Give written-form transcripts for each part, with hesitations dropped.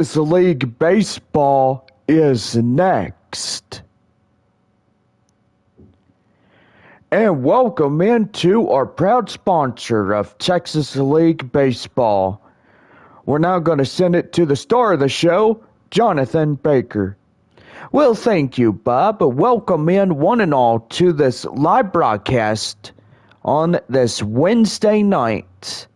This League Baseball is next. And welcome into our proud sponsor of Texas League Baseball. We're now going to send it to the star of the show, Jonathan Baker. Well, thank you, Bob. Welcome in one and all to this live broadcast on this Wednesday night.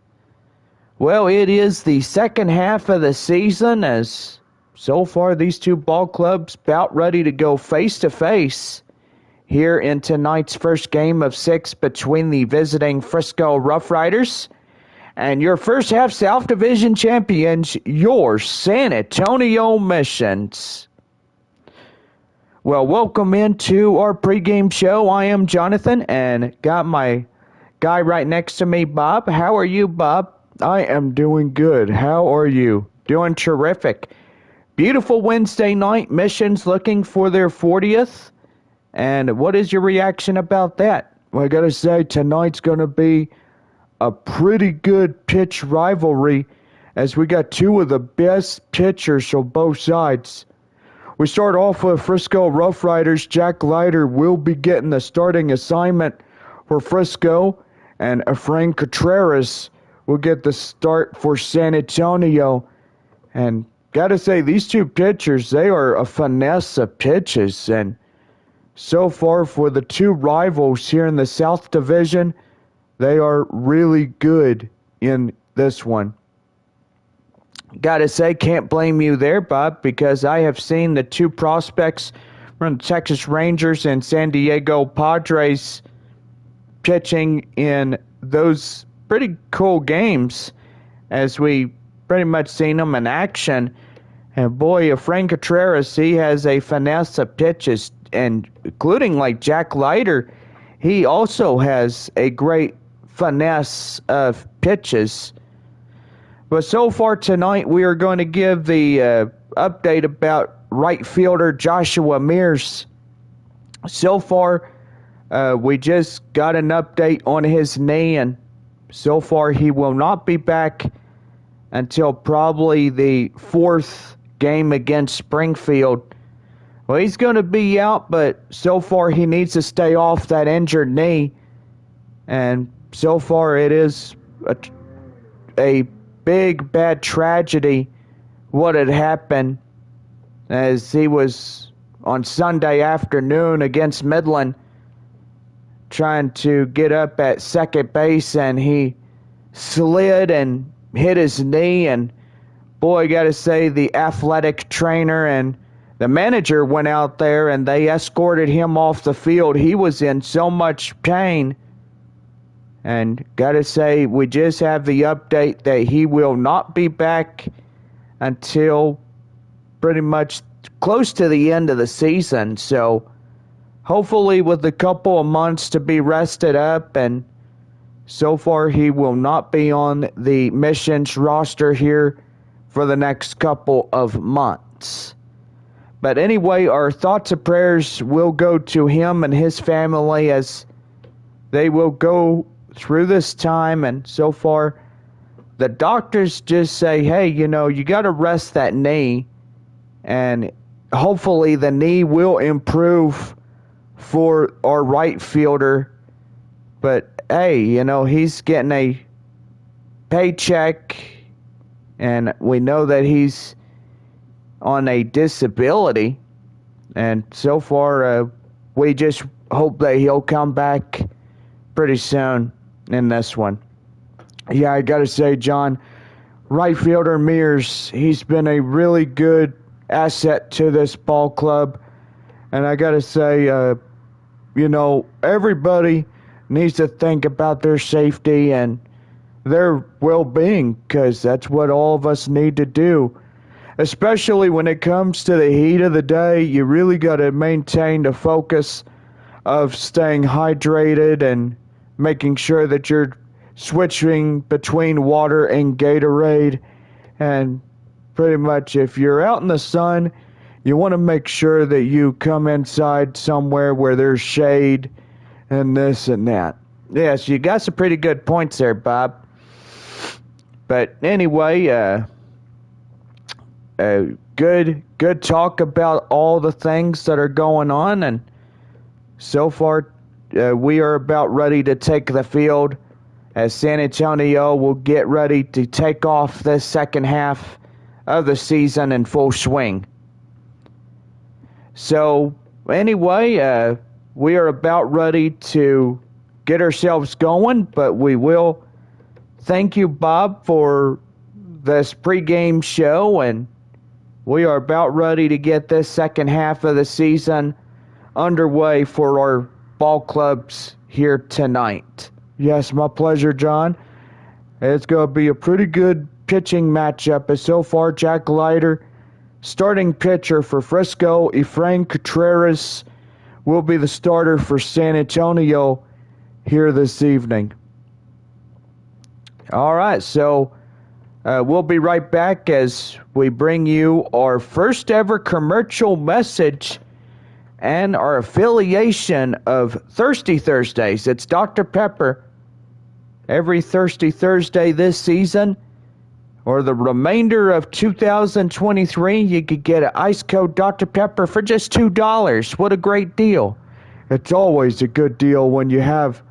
Well, it is the second half of the season, as so far these two ball clubs about ready to go face-to-face here in tonight's first game of 6 between the visiting Frisco RoughRiders and your first half South Division champions, your San Antonio Missions. Well, welcome into our pregame show. I am Jonathan and got my guy right next to me, Bob. How are you, Bob? I am doing good. How are you? Doing terrific. Beautiful Wednesday night. Missions looking for their 40th. And what is your reaction about that? Well, I got to say, tonight's going to be a pretty good pitch rivalry as we got two of the best pitchers on both sides. We start off with Frisco RoughRiders. Jack Leiter will be getting the starting assignment for Frisco, and Efrain Contreras will get the start for San Antonio. And gotta say, these two pitchers, they are a finesse of pitches. And so far for the two rivals here in the South Division, they are really good in this one. Gotta say, can't blame you there, Bob, because I have seen the two prospects from the Texas Rangers and San Diego Padres pitching in those pretty cool games as we pretty much seen them in action. And boy, Efrain Contreras, he has a finesse of pitches, and including like Jack Leiter, he also has a great finesse of pitches. But so far tonight, we are going to give the update about right fielder Joshua Mears. So far, we just got an update on his knee, and so far, he will not be back until probably the fourth game against Springfield. Well, he's going to be out, but so far he needs to stay off that injured knee. And so far it is a big, bad tragedy what had happened as he was on Sunday afternoon against Midland trying to get up at second base, and he slid and hit his knee. And boy, I gotta say, the athletic trainer and the manager went out there and they escorted him off the field. He was in so much pain. And gotta say, we just have the update that he will not be back until pretty much close to the end of the season. So hopefully with a couple of months to be rested up, and so far he will not be on the Missions roster here for the next couple of months. But anyway, our thoughts and prayers will go to him and his family as they will go through this time. And so far, the doctors just say, hey, you got to rest that knee, and hopefully the knee will improve for our right fielder. But hey, he's getting a paycheck, and we know that he's on a disability, and so far we just hope that he'll come back pretty soon in this one. Yeah, I gotta say, John, right fielder Mears, he's been a really good asset to this ball club, and I gotta say, everybody needs to think about their safety and their well-being, because that's what all of us need to do. Especially when it comes to the heat of the day, you really got to maintain the focus of staying hydrated and making sure that you're switching between water and Gatorade. And pretty much if you're out in the sun, you want to make sure that you come inside somewhere where there's shade and this and that. Yes, you got some pretty good points there, Bob. But anyway, good talk about all the things that are going on, and so far we are about ready to take the field as San Antonio will get ready to take off this second half of the season in full swing. So anyway, we are about ready to get ourselves going, but we will thank you, Bob, for this pregame show, and we are about ready to get this second half of the season underway for our ball clubs here tonight. Yes, my pleasure, John. It's going to be a pretty good pitching matchup, as so far Jack Leiter, starting pitcher for Frisco, Efrain Contreras will be the starter for San Antonio here this evening. All right, so we'll be right back as we bring you our first ever commercial message and our affiliation of Thirsty Thursdays. It's Dr. Pepper. Every Thirsty Thursday this season, or the remainder of 2023, you could get an ice cold Dr. Pepper for just $2. What a great deal. It's always a good deal when you have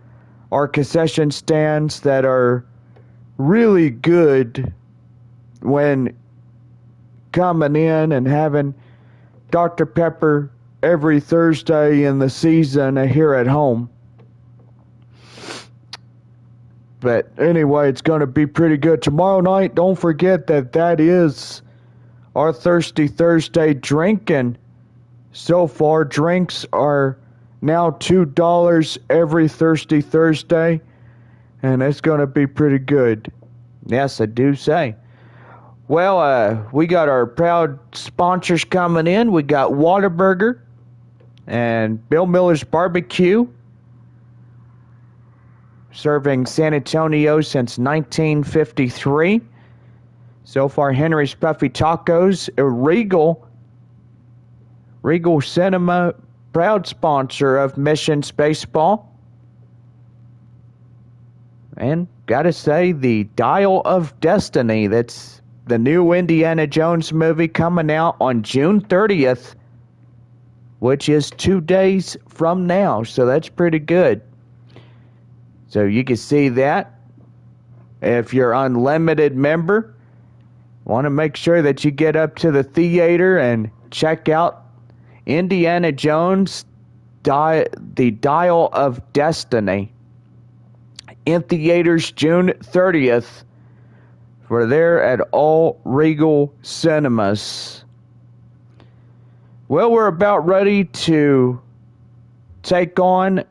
our concession stands that are really good when coming in and having Dr. Pepper every Thursday in the season here at home. But anyway, it's going to be pretty good. Tomorrow night, don't forget that is our Thirsty Thursday drink. And so far, drinks are now $2 every Thirsty Thursday. And it's going to be pretty good. Yes, I do say. Well, we got our proud sponsors coming in. We got Whataburger and Bill Miller's Barbecue, serving San Antonio since 1953. So far, Henry's Puffy Tacos, Regal Cinema, proud sponsor of Missions Baseball. And gotta say, the Dial of Destiny, that's the new Indiana Jones movie coming out on June 30th, which is 2 days from now, so that's pretty good. So you can see that. If you're an unlimited member, want to make sure that you get up to the theater and check out Indiana Jones, the Dial of Destiny, in theaters June 30th. We're there at all Regal Cinemas. Well, we're about ready to take on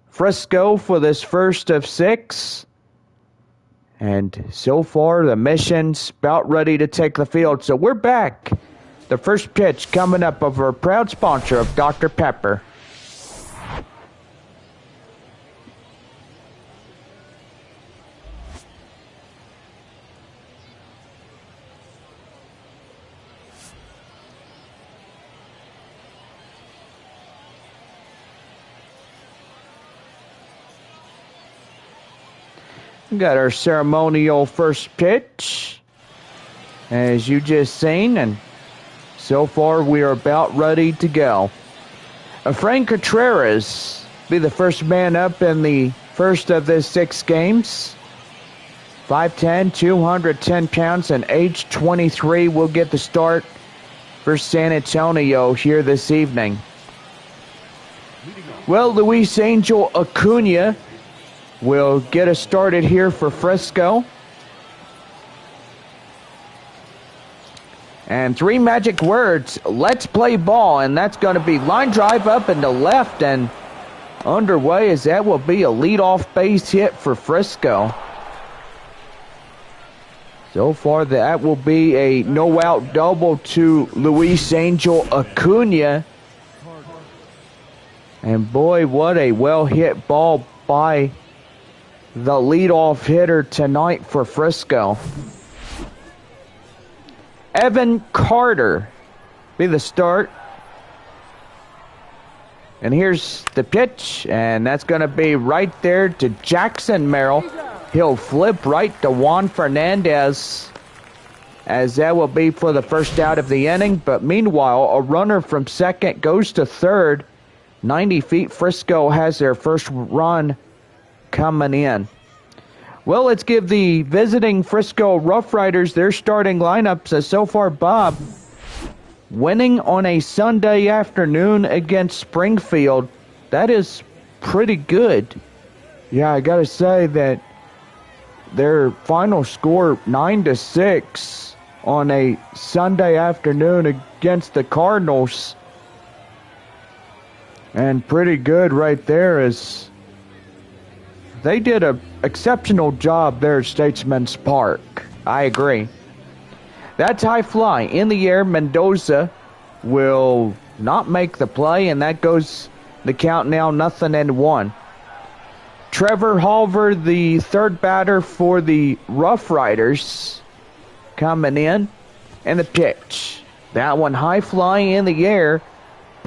Frisco for this first of 6. And so far, the Mission's about ready to take the field. So we're back. The first pitch coming up of our proud sponsor of Dr. Pepper. Got our ceremonial first pitch, as you just seen, and so far we are about ready to go. Efrain Contreras be the first man up in the first of the 6 games. 5'10", 210 pounds, and age 23 will get the start for San Antonio here this evening. Well, Luis Angel Acuna will get us started here for Frisco. And 3 magic words, let's play ball, and that's going to be line drive up and to left and underway, as that will be a leadoff base hit for Frisco. So far, that will be a no-out double to Luis Angel Acuna. And boy, what a well-hit ball by the leadoff hitter tonight for Frisco. Evan Carter be the start. And here's the pitch, and that's going to be right there to Jackson Merrill. He'll flip right to Juan Fernandez. as that will be for the first out of the inning. But meanwhile, a runner from second goes to third. 90 feet, Frisco has their first run coming in. Well, let's give the visiting Frisco RoughRiders their starting lineups. As so far, Bob, winning on a Sunday afternoon against Springfield, that is pretty good. Yeah, I gotta say that their final score 9-6 on a Sunday afternoon against the Cardinals, and pretty good right there, as they did an exceptional job there at Statesman's Park. I agree. That's high fly in the air. Mendoza will not make the play, and that goes the count now 0-1. Trevor Halver, the third batter for the RoughRiders, coming in, and the pitch. That one high fly in the air,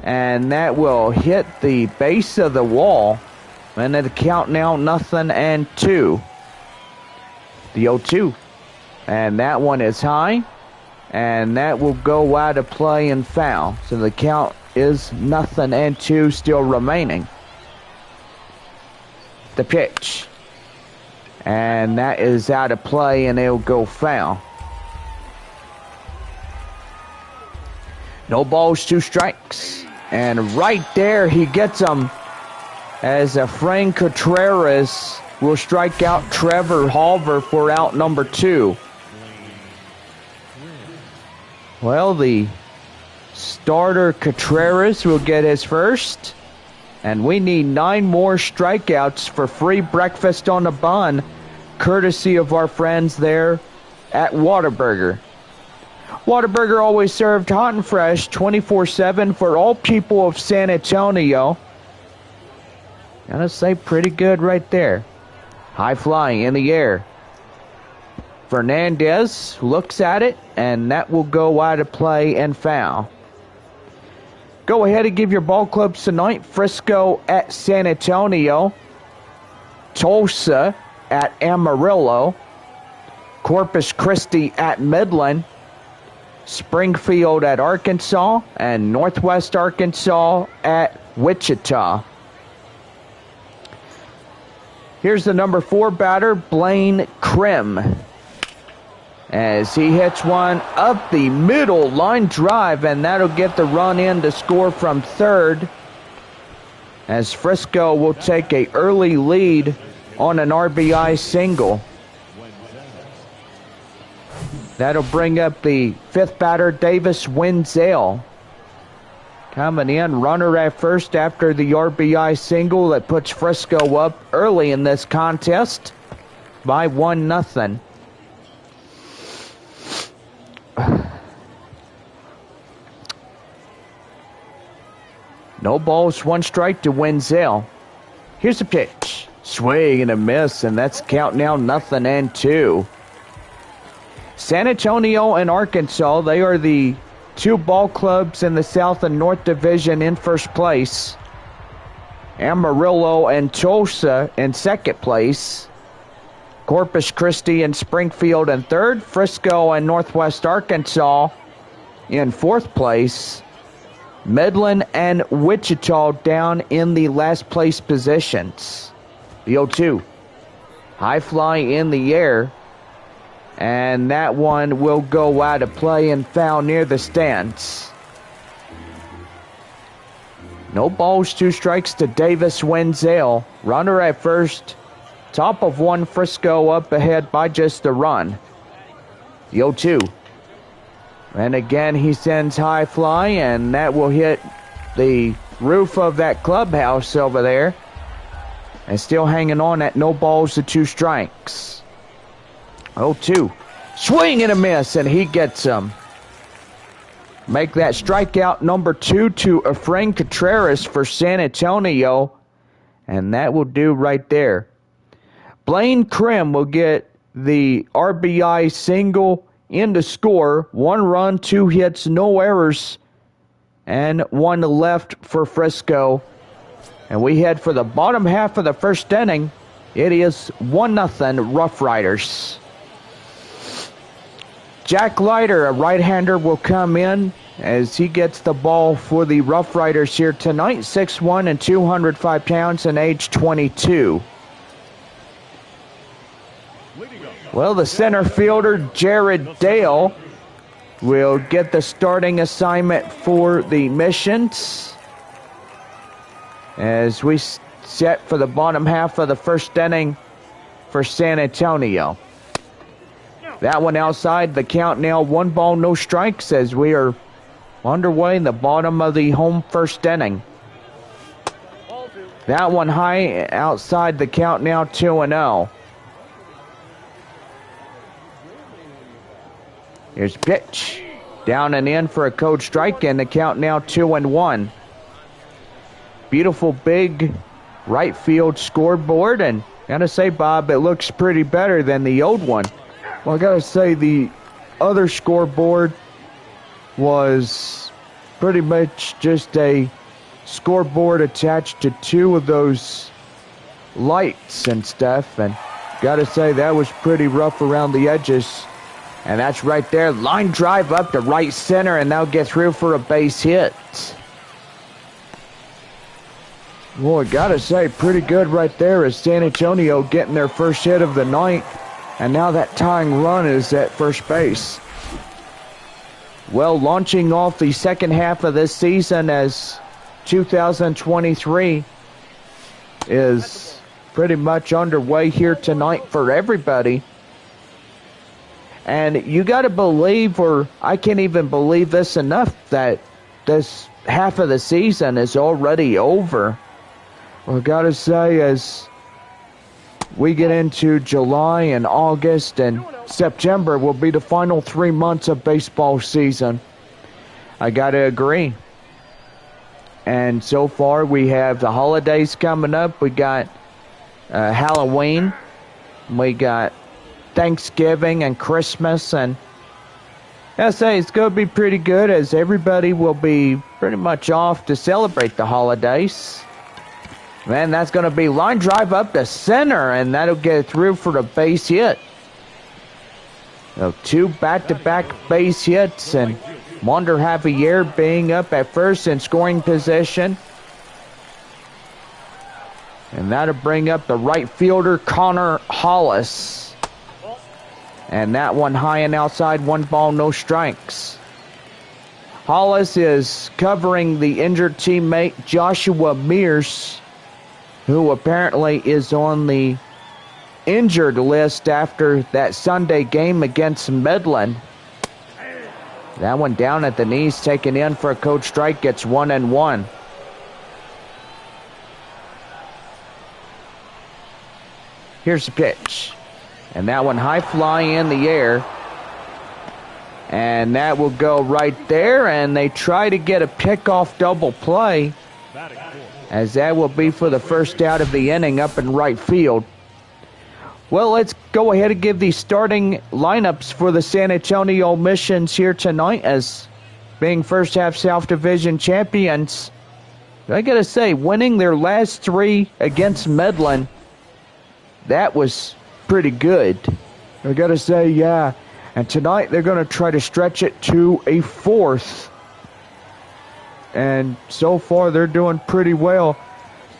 and that will hit the base of the wall, and the count now 0-2. The 0-2, and that one is high, and that will go out of play and foul. So the count is 0-2 still remaining. The pitch, and that is out of play, and it'll go foul. No balls, 2 strikes, and right there he gets them, as Frank Contreras will strike out Trevor Halver for out number 2. Well, the starter Contreras will get his first. And we need 9 more strikeouts for free breakfast on the bun, courtesy of our friends there at Whataburger. Whataburger always served hot and fresh 24/7 for all people of San Antonio. Gotta say, pretty good right there. High flying in the air. Fernandez looks at it, and that will go out of play and foul. Go ahead and give your ball clubs tonight. Frisco at San Antonio. Tulsa at Amarillo. Corpus Christi at Midland. Springfield at Arkansas. And Northwest Arkansas at Wichita. Here's the number 4 batter, Blaine Krim, as he hits one up the middle line drive, and that'll get the run in to score from third, as Frisco will take an early lead on an RBI single. That'll bring up the 5th batter, Davis Wenzel, coming in, runner at first after the RBI single that puts Frisco up early in this contest by 1-0. No balls, 1 strike to Wenzel. Here's the pitch. Swing and a miss, and that's count now 0-2. San Antonio and Arkansas, they are the 2 ball clubs in the South and North Division in first place. Amarillo and Tulsa in second place. Corpus Christi and Springfield in third. Frisco and Northwest Arkansas in fourth place. Midland and Wichita down in the last place positions. The 0-2. High fly in the air. And that one will go out of play and foul near the stands. No balls, 2 strikes to Davis Wenzel. Runner at first. Top of 1, Frisco up ahead by just the run. The 0-2. And again, he sends high fly, and that will hit the roof of that clubhouse over there. And still hanging on at no balls to 2 strikes. 0-2. Swing and a miss, and he gets him. Make that strikeout number 2 to Efrain Contreras for San Antonio. And that will do right there. Blaine Krim will get the RBI single in to score. 1 run, 2 hits, no errors, and 1 left for Frisco. And we head for the bottom half of the first inning. It is 1-0 RoughRiders. Jack Leiter, a right-hander, will come in as he gets the ball for the RoughRiders here tonight. 6'1" and 205 pounds and age 22. Well, the center fielder, Jared Dale, will get the starting assignment for the Missions as we set for the bottom half of the first inning for San Antonio. That one outside, the count now 1 ball, no strikes as we are underway in the bottom of the home first inning. That one high outside, the count now 2-0. Here's pitch. Down and in for a code strike, and the count now 2-1. Beautiful big right field scoreboard, and gotta say, Bob, it looks pretty better than the old one. Well, I gotta say, the other scoreboard was pretty much just a scoreboard attached to 2 of those lights and stuff, and gotta say, that was pretty rough around the edges. And that's right there. Line drive up to right center, and they'll get through for a base hit. Boy, gotta say, pretty good right there as San Antonio getting their first hit of the night. And now that tying run is at first base. Well, launching off the second half of this season as 2023 is pretty much underway here tonight for everybody. And you got to believe, or I can't even believe this enough, that this half of the season is already over. Well, I got to say, as we get into July and August and September will be the final 3 months of baseball season. I got to agree. And so far we have the holidays coming up. We got Halloween. We got Thanksgiving and Christmas. And I say it's going to be pretty good as everybody will be pretty much off to celebrate the holidays. Man, that's going to be line drive up the center, and that'll get through for the base hit. So 2 back-to-back base hits, and Wander Javier being up at first in scoring position. And that'll bring up the right fielder, Connor Hollis. And that one high and outside, 1 ball, no strikes. Hollis is covering the injured teammate, Joshua Mears, who apparently is on the injured list after that Sunday game against Midland. That one down at the knees, taken in for a code strike, gets 1-1. Here's the pitch. And that one high fly in the air. And that will go right there, and they try to get a pickoff double play, as that will be for the first out of the inning up in right field. Well, let's go ahead and give the starting lineups for the San Antonio Missions here tonight as being first half South Division champions. I gotta say, winning their last 3 against Midland, that was pretty good. I gotta say, yeah. And tonight they're gonna try to stretch it to a 4th. And so far they're doing pretty well.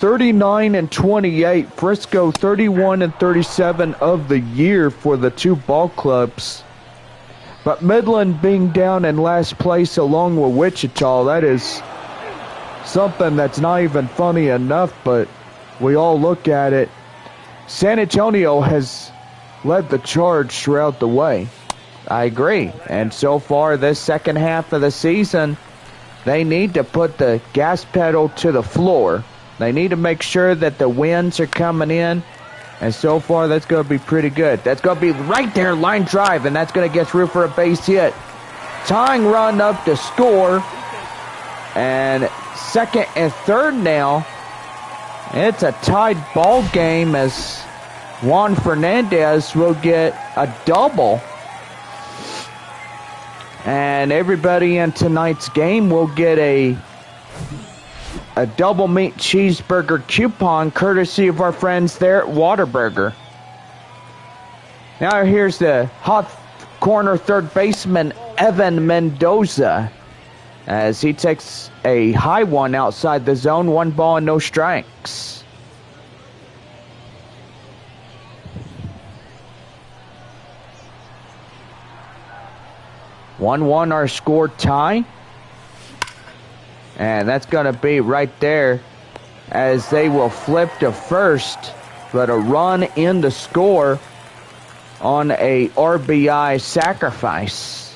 39-28. Frisco 31-37 of the year for the 2 ball clubs. But Midland being down in last place along with Wichita, that is something that's not even funny enough, but we all look at it. San Antonio has led the charge throughout the way. I agree. And so far this second half of the season, they need to put the gas pedal to the floor. They need to make sure that the wins are coming in. And so far, that's going to be pretty good. That's going to be right there, line drive, and that's going to get through for a base hit. Tying run up to score. And second and third now. It's a tied ball game as Juan Fernandez will get a double. And everybody in tonight's game will get a double meat cheeseburger coupon courtesy of our friends there at Whataburger. Now here's the hot corner third baseman Evan Mendoza as he takes a high one outside the zone. 1 ball and no strikes. (1-1) our score tie. And that's going to be right there as they will flip to first, but a run in to score on a RBI sacrifice.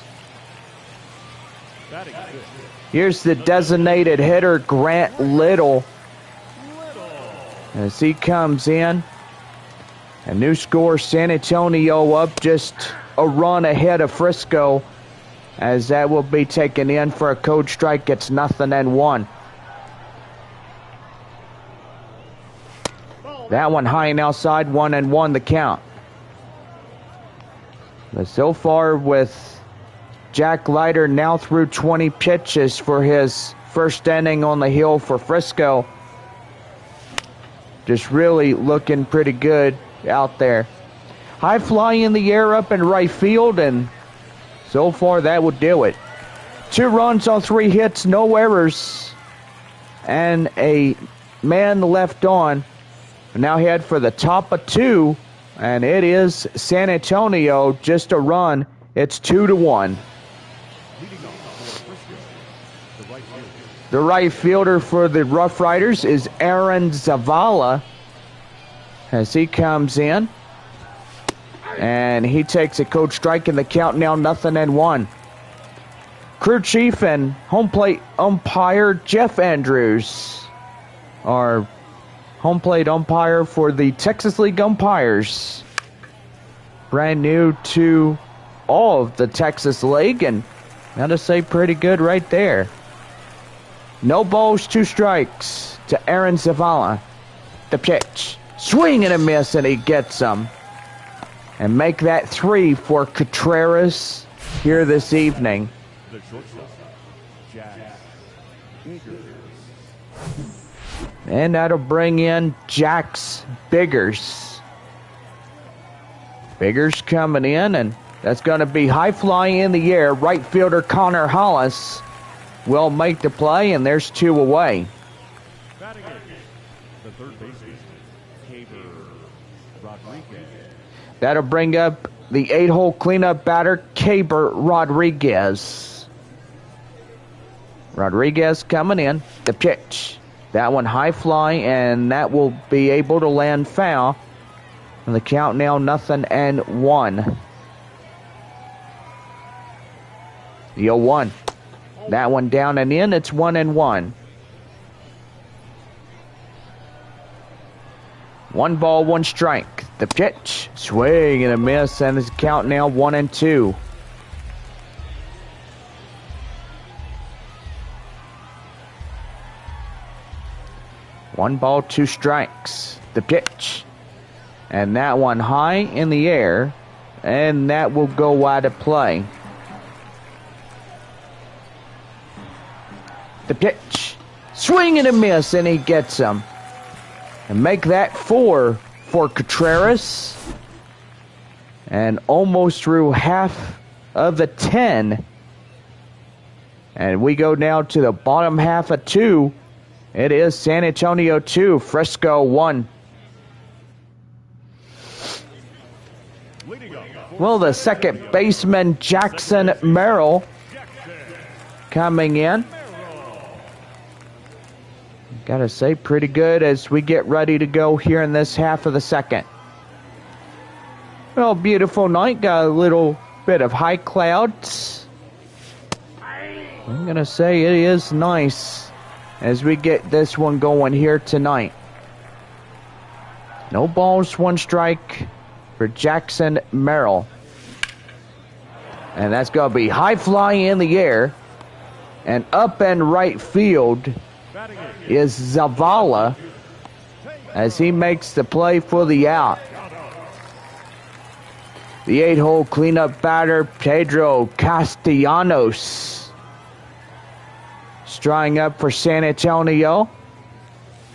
Here's the designated hitter, Grant Little, as he comes in. A new score, San Antonio up just a run ahead of Frisco, as that will be taken in for a code strike. It's 0-1. That one high and outside, 1-1 the count. But so far with Jack Leiter now through 20 pitches for his first inning on the hill for Frisco. Just really looking pretty good out there. High fly in the air up in right field, and so far that will do it. 2 runs on 3 hits, no errors, and a man left on. Now head for the top of 2, and it is San Antonio, just a run. It's 2-1. The right fielder for the RoughRiders is Aaron Zavala as he comes in. And he takes a code strike in the count now, 0-1. Crew chief and home plate umpire Jeff Andrews, our home plate umpire for the Texas League umpires. Brand new to all of the Texas League, and gotta say pretty good right there. No balls, 2 strikes to Aaron Zavala. The pitch. Swing and a miss, and he gets them. And make that 3 for Contreras here this evening. And that'll bring in Jax Biggers. Biggers coming in, and that's going to be high fly in the air. Right fielder Connor Hollis will make the play, and there's 2 away. The third baseman, Rodriguez. That'll bring up the 8-hole cleanup batter, Caber Rodriguez. Rodriguez coming in. The pitch. That one high fly, and that will be able to land foul. And the count now 0-1. The 0-1. That one down and in. It's 1-1. 1 ball, 1 strike. The pitch. Swing and a miss, and it's count now 1-2. One ball, 2 strikes. The pitch. And that one high in the air, and that will go wide of play. The pitch. Swing and a miss, and he gets him. And make that 4 for Contreras. And almost through half of the 10. And we go now to the bottom half of 2. It is San Antonio 2, Frisco 1. Well, the second baseman, Jackson Merrill, coming in. Gotta say, pretty good as we get ready to go here in this half of the second. Well, beautiful night. Got a little bit of high clouds. I'm gonna say it is nice as we get this one going here tonight. No balls, 1 strike for Jackson Merrill. And that's going to be high fly in the air. And up in right field is Zavala as he makes the play for the out. The 8-hole cleanup batter, Pedro Castellanos, stringing up for San Antonio.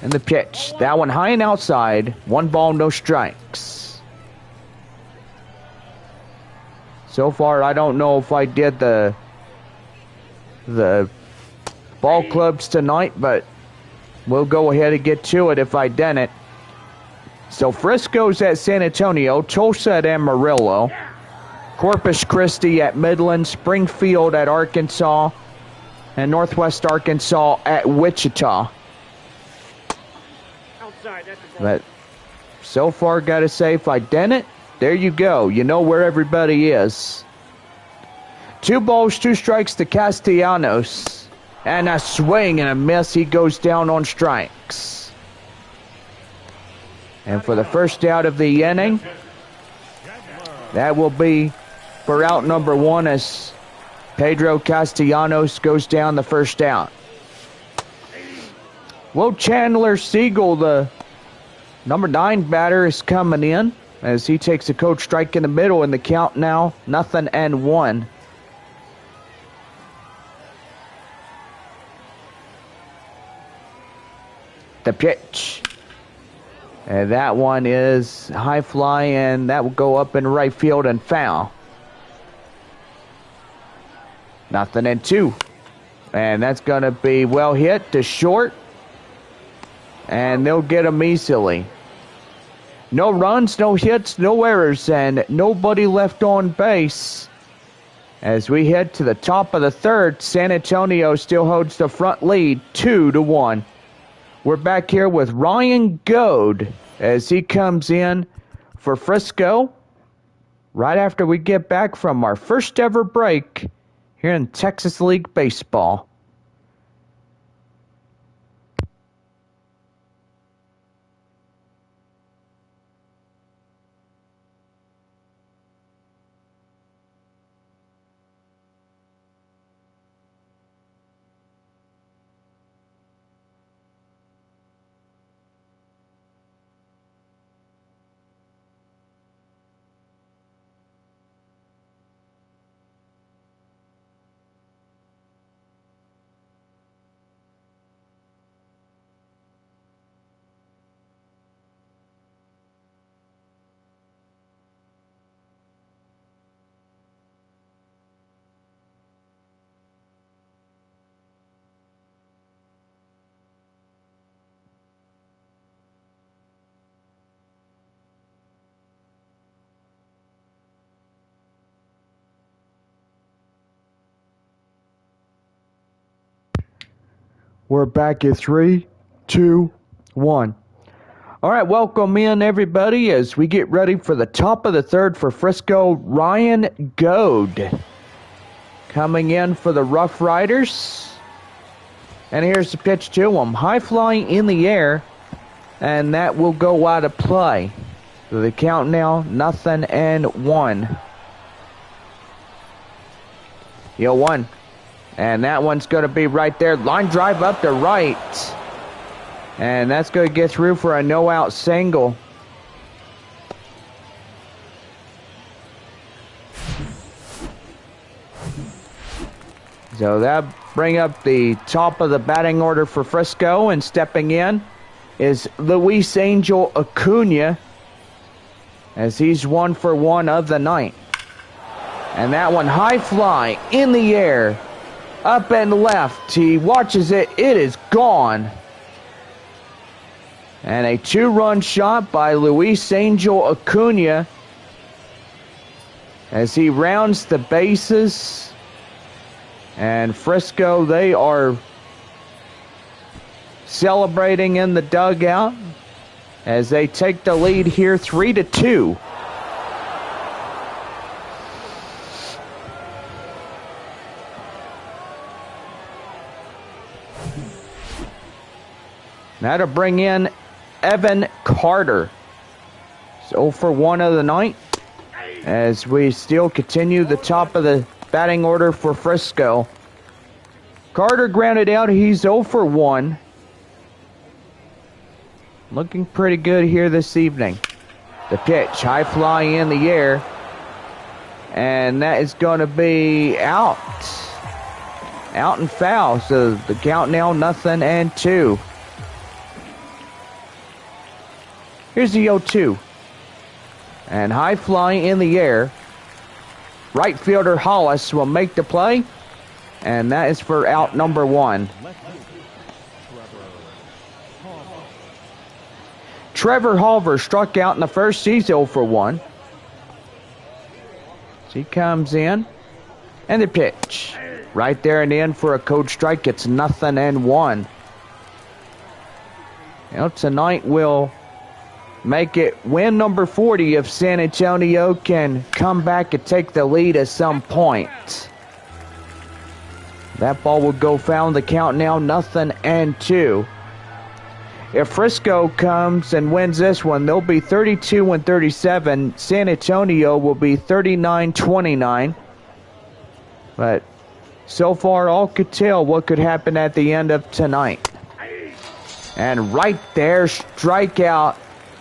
And the pitch. That one high and outside. 1 ball, no strikes. So far, I don't know if I did the ball clubs tonight, but we'll go ahead and get to it if I didn't. So Frisco's at San Antonio, Tulsa at Amarillo, Corpus Christi at Midland, Springfield at Arkansas, and Northwest Arkansas at Wichita. But so far, gotta say, if I didn't, there you go. You know where everybody is. 2 balls, 2 strikes to Castellanos. And a swing and a miss. He goes down on strikes. And for the first out of the inning, that will be for out number 1 as Pedro Castellanos goes down the first out. Will Chandler Siegel, the number 9 batter, is coming in as he takes a cold strike in the middle, and the count now 0-1. The pitch. And that one is high fly, and that will go up in right field and foul. 0-2. And that's going to be well hit to short. And they'll get him easily. No runs, no hits, no errors, and nobody left on base. As we head to the top of the third, San Antonio still holds the front lead 2-1. We're back here with Ryan Goad as he comes in for Frisco right after we get back from our first ever break here in Texas League Baseball. We're back at 3, 2, 1. All right, welcome in, everybody, as we get ready for the top of the third for Frisco. Ryan Goad coming in for the RoughRiders. And here's the pitch to him. High fly in the air, and that will go out of play. So the count now 0-1. 0-1. And that one's going to be right there. Line drive up to right. And that's going to get through for a no-out single. So that bring up the top of the batting order for Frisco. And stepping in is Luis Angel Acuna, as he's 1 for 1 of the night. And that one high fly in the air. Up and left. He watches it. It is gone. And a 2-run shot by Luis Angel Acuna as he rounds the bases. And Frisco, they are celebrating in the dugout as they take the lead here 3-2. That'll bring in Evan Carter. 0 for 1 of the night as we still continue the top of the batting order for Frisco. Carter grounded out. He's 0 for 1. Looking pretty good here this evening. The pitch, high fly in the air. And that is going to be out. Out and foul. So the count now 0-2. Here's the 0-2. And high fly in the air. right fielder Hollis will make the play, and that is for out number 1. Trevor Halver struck out in the first. He's 0 for 1. He comes in, and the pitch. Right there and in for a code strike. It's 0-1. Tonight will make it win number 40 if San Antonio can come back and take the lead at some point. That ball will go foul. The count now 0-2. If Frisco comes and wins this one, they'll be 32-37. San Antonio will be 39-29. But so far, all could tell what could happen at the end of tonight. And right there, strikeout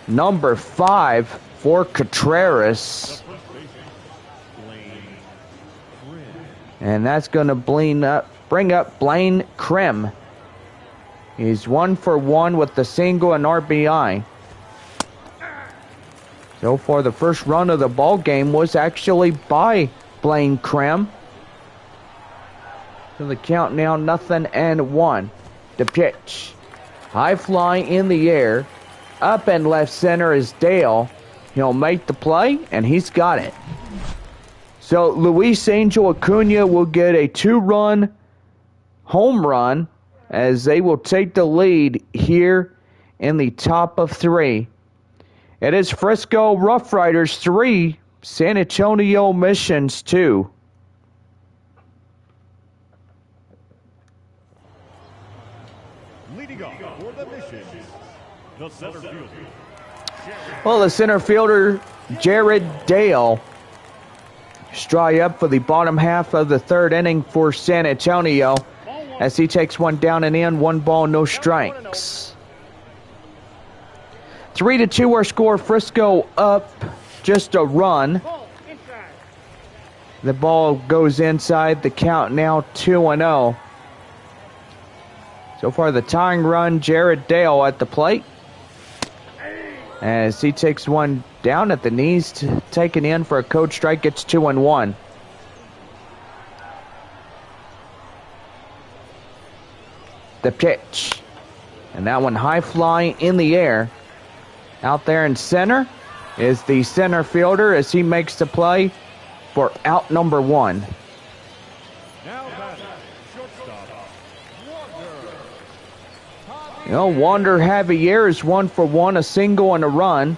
number 5 for Contreras. And that's going to bring up Blaine Krim. He's 1 for 1 with the single and RBI. So far, the first run of the ball game was actually by Blaine Krim. So the count now 0-1. The pitch. High fly in the air. Up and left center is Dale. He'll make the play, and he's got it. So Luis Angel Acuna will get a 2-run home run as they will take the lead here in the top of 3. It is Frisco RoughRiders 3, San Antonio Missions 2. Leading off for the Missions, the center fielder. Well, the center fielder, Jared Dale, stride up for the bottom half of the 3rd inning for San Antonio, as he takes one down and in, 1 ball, no strikes. 3-2 our score. Frisco up just a run. The ball goes inside. The count now 2-0. So far, the tying run, Jared Dale at the plate, as he takes one down at the knees, taken in for a code strike. Gets 2-1. The pitch, and that one high fly in the air. Out there in center is the center fielder as he makes the play for out number 1. Now batting, shortstop, Wander Javier is 1 for 1, a single and a run.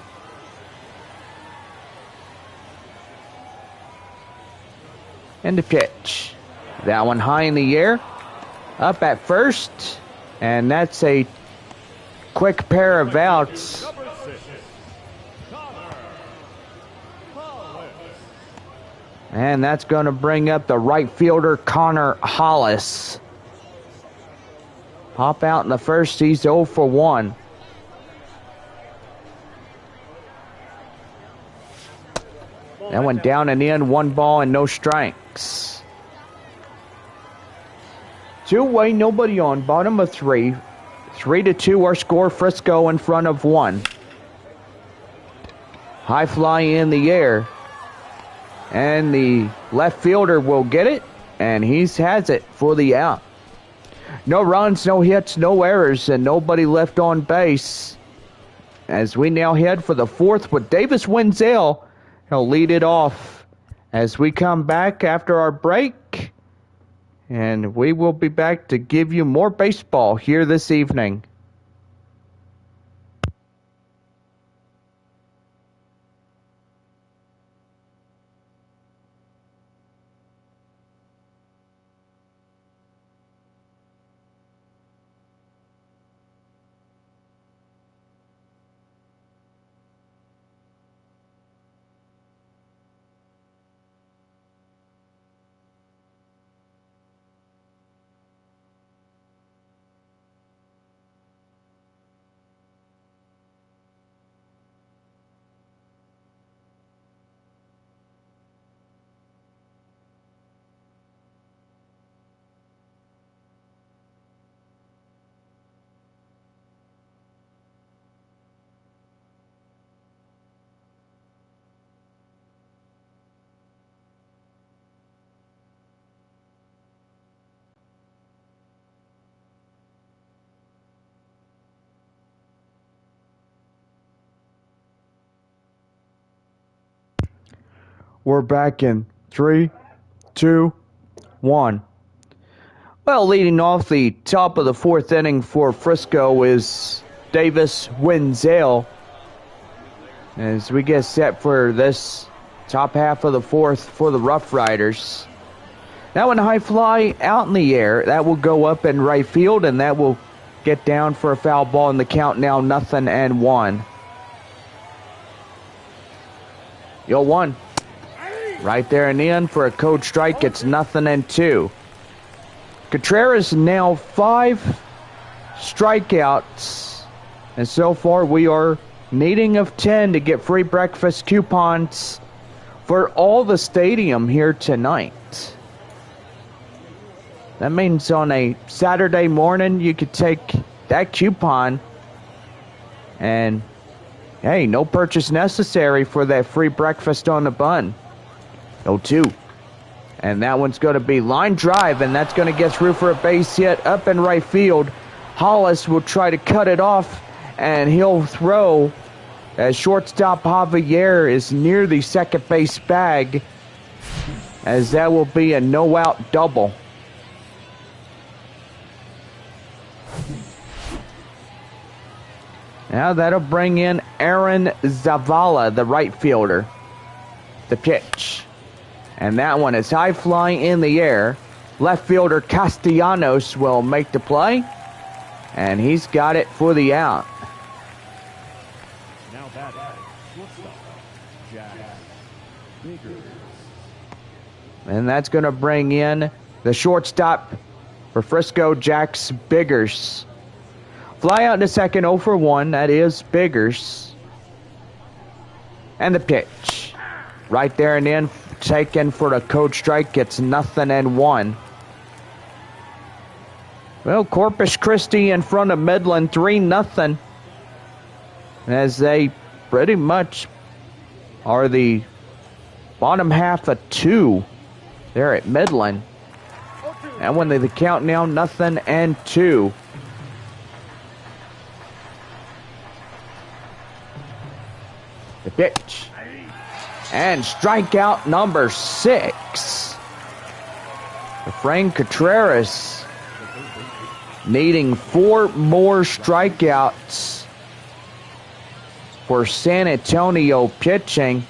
And the pitch. That one high in the air. Up at first, and that's a quick pair of outs. And that's going to bring up the right fielder, Connor Hollis. Pop out in the first, he's 0 for 1. That one down and in, 1 ball and no strikes. 2-away, nobody on, bottom of 3. 3-2 our score, Frisco in front of 1. High fly in the air. And the left fielder will get it, and he has it for the out. No runs, no hits, no errors, and nobody left on base. As we now head for the 4th with Davis Wenzel. He'll lead it off as we come back after our break. And we will be back to give you more baseball here this evening. We're back in 3, 2, 1. Well, leading off the top of the fourth inning for Frisco is Davis Wenzel. As we get set for this top half of the fourth for the RoughRiders. That one high fly out in the air. That will go up in right field, and that will get down for a foul ball in the count now 0-1. 0-1. Right there and in for a code strike. It's 0-2. Contreras now 5 strikeouts. And so far we are needing of 10 to get free breakfast coupons for all the stadium here tonight. That means on a Saturday morning you could take that coupon and, hey, no purchase necessary for that free breakfast on the bun. 0-2. And that one's going to be line drive, and that's going to get through for a base hit up in right field. Hollis will try to cut it off, and he'll throw as shortstop Javier is near the second base bag, as that will be a no-out double. Now that'll bring in Aaron Zavala, the right fielder. The pitch. And that one is high flying in the air. Left fielder Castellanos will make the play. And he's got it for the out. Now batting, shortstop, Jack Biggers. And that's going to bring in the shortstop for Frisco, Jax Biggers. Fly out to second, 0 for 1. That is Biggers. And the pitch. Right there and in. Taken for the code strike. It's 0-1. Well, Corpus Christi in front of Midland 3-0. As they pretty much are the bottom half of 2 there at Midland. And when they count now 0-2. The pitch. And strikeout number 6. Frank Contreras needing 4 more strikeouts for San Antonio pitching.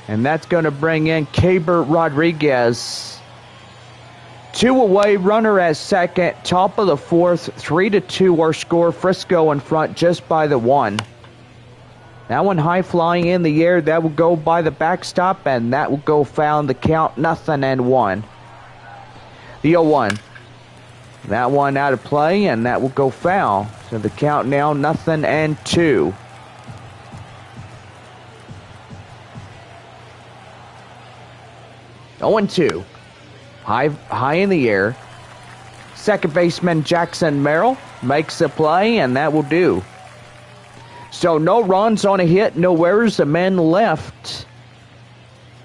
And that's going to bring in Caber Rodriguez. 2 away, runner at second, top of the fourth, 3-2 our score. Frisco in front just by the 1. That one high flying in the air. That will go by the backstop, and that will go foul in the count 0-1. The 0-1. That one out of play, and that will go foul. So the count now 0-2. Oh and 2. High in the air. Second baseman Jackson Merrill makes the play, and that will do. So no runs on a hit, no errors, a man left.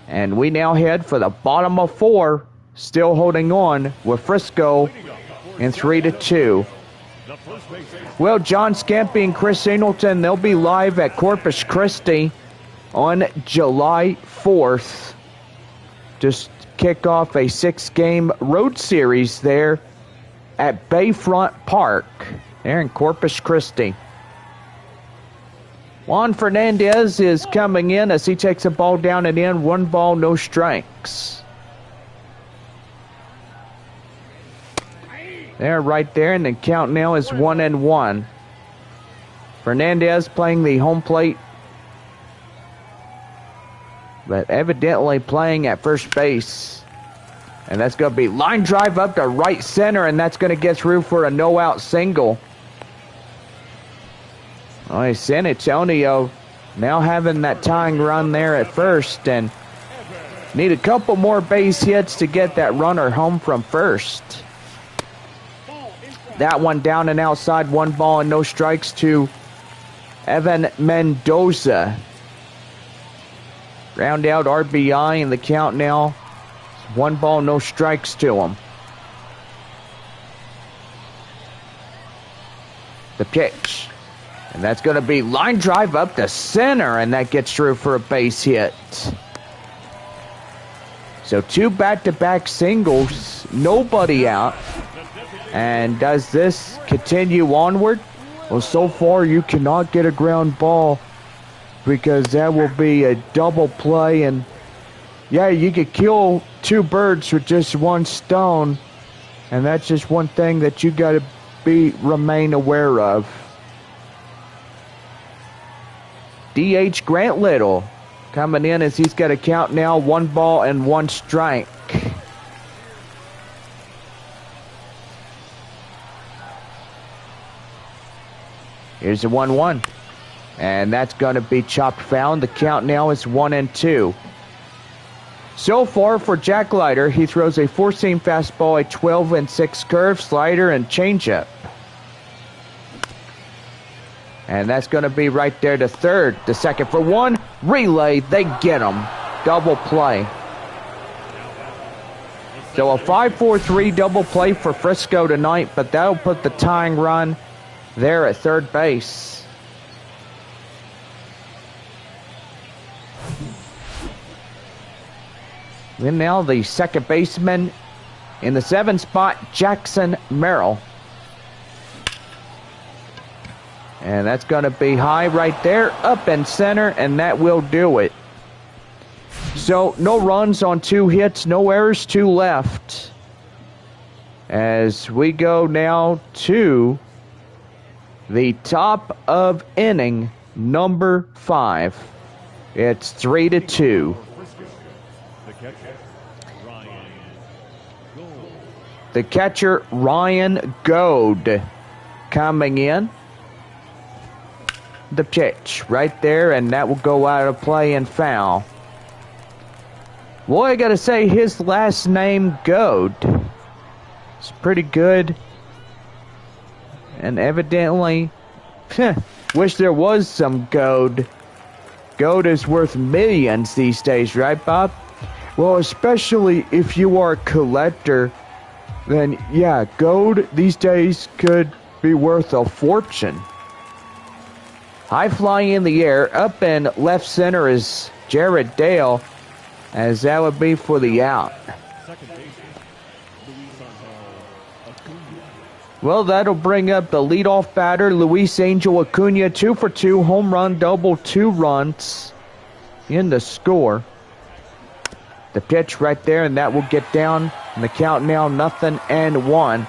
And we now head for the bottom of 4, still holding on with Frisco in 3-2. Well, John Scampy and Chris Singleton, they'll be live at Corpus Christi on July 4th. Just kick off a 6-game road series there at Bayfront Park there in Corpus Christi. Juan Fernandez is coming in as he takes a ball down and in. 1 ball, no strikes. There, right there, and the count now is 1-1. Fernandez playing the home plate, but evidently playing at first base. And that's going to be line drive up to right center, and that's going to get through for a no-out single. Oh, San Antonio now having that tying run there at first, and need a couple more base hits to get that runner home from first. That one down and outside, 1 ball and no strikes to Evan Mendoza. Round out RBI in the count now. 1 ball, no strikes to him. The pitch. And that's going to be line drive up to center, and that gets through for a base hit. So 2 back-to-back singles, nobody out. And does this continue onward? Well, so far you cannot get a ground ball because that will be a double play. And yeah, you could kill 2 birds with just 1 stone. And that's just one thing that you got to remain aware of. DH Grant Little coming in as he's got a count now, 1 ball and 1 strike. Here's the 1-1. And that's going to be chopped foul. The count now is 1-2. So far for Jack Leiter, he throws a 4-seam fastball, a 12-6 curve, slider, and changeup. And that's going to be right there to third. The second for 1. Relay, they get him. Double play. So a 5-4-3 double play for Frisco tonight, but that'll put the tying run there at third base. Then now the second baseman in the 7th spot, Jackson Merrill. And that's going to be high right there, up in center, and that will do it. So no runs on 2 hits, no errors, 2 left. As we go now to the top of inning number 5. It's 3-2. The catcher, Ryan Gold, coming in. The pitch right there, and that will go out of play and foul. Boy, I gotta say, his last name, Gold, it's pretty good. And evidently, wish there was some gold. Gold is worth millions these days, right, Bob? Well, especially if you are a collector, then yeah, gold these days could be worth a fortune. High fly in the air, up in left center is Jared Dale, as that would be for the out. Well, that'll bring up the leadoff batter, Luis Angel Acuna, 2 for 2, home run, double, 2 runs in the score. The pitch right there, and that will get down. And the count now 0-1.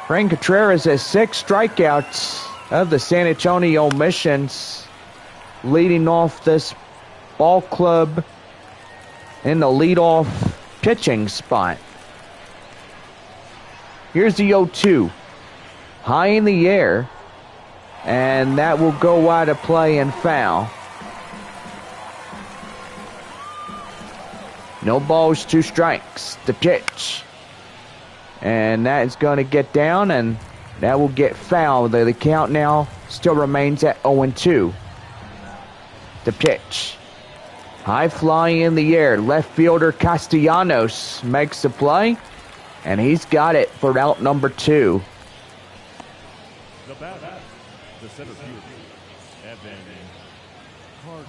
Frank Contreras has 6 strikeouts of the San Antonio Missions, leading off this ball club in the leadoff pitching spot. Here's the 0-2. High in the air, and that will go out of play and foul. No balls, 2 strikes. The pitch. And that is going to get down, and that will get foul. The count now still remains at 0-2. The pitch. High fly in the air. Left fielder Castellanos makes the play, and he's got it for out number 2. The batter, the center fielder, Evan Carter.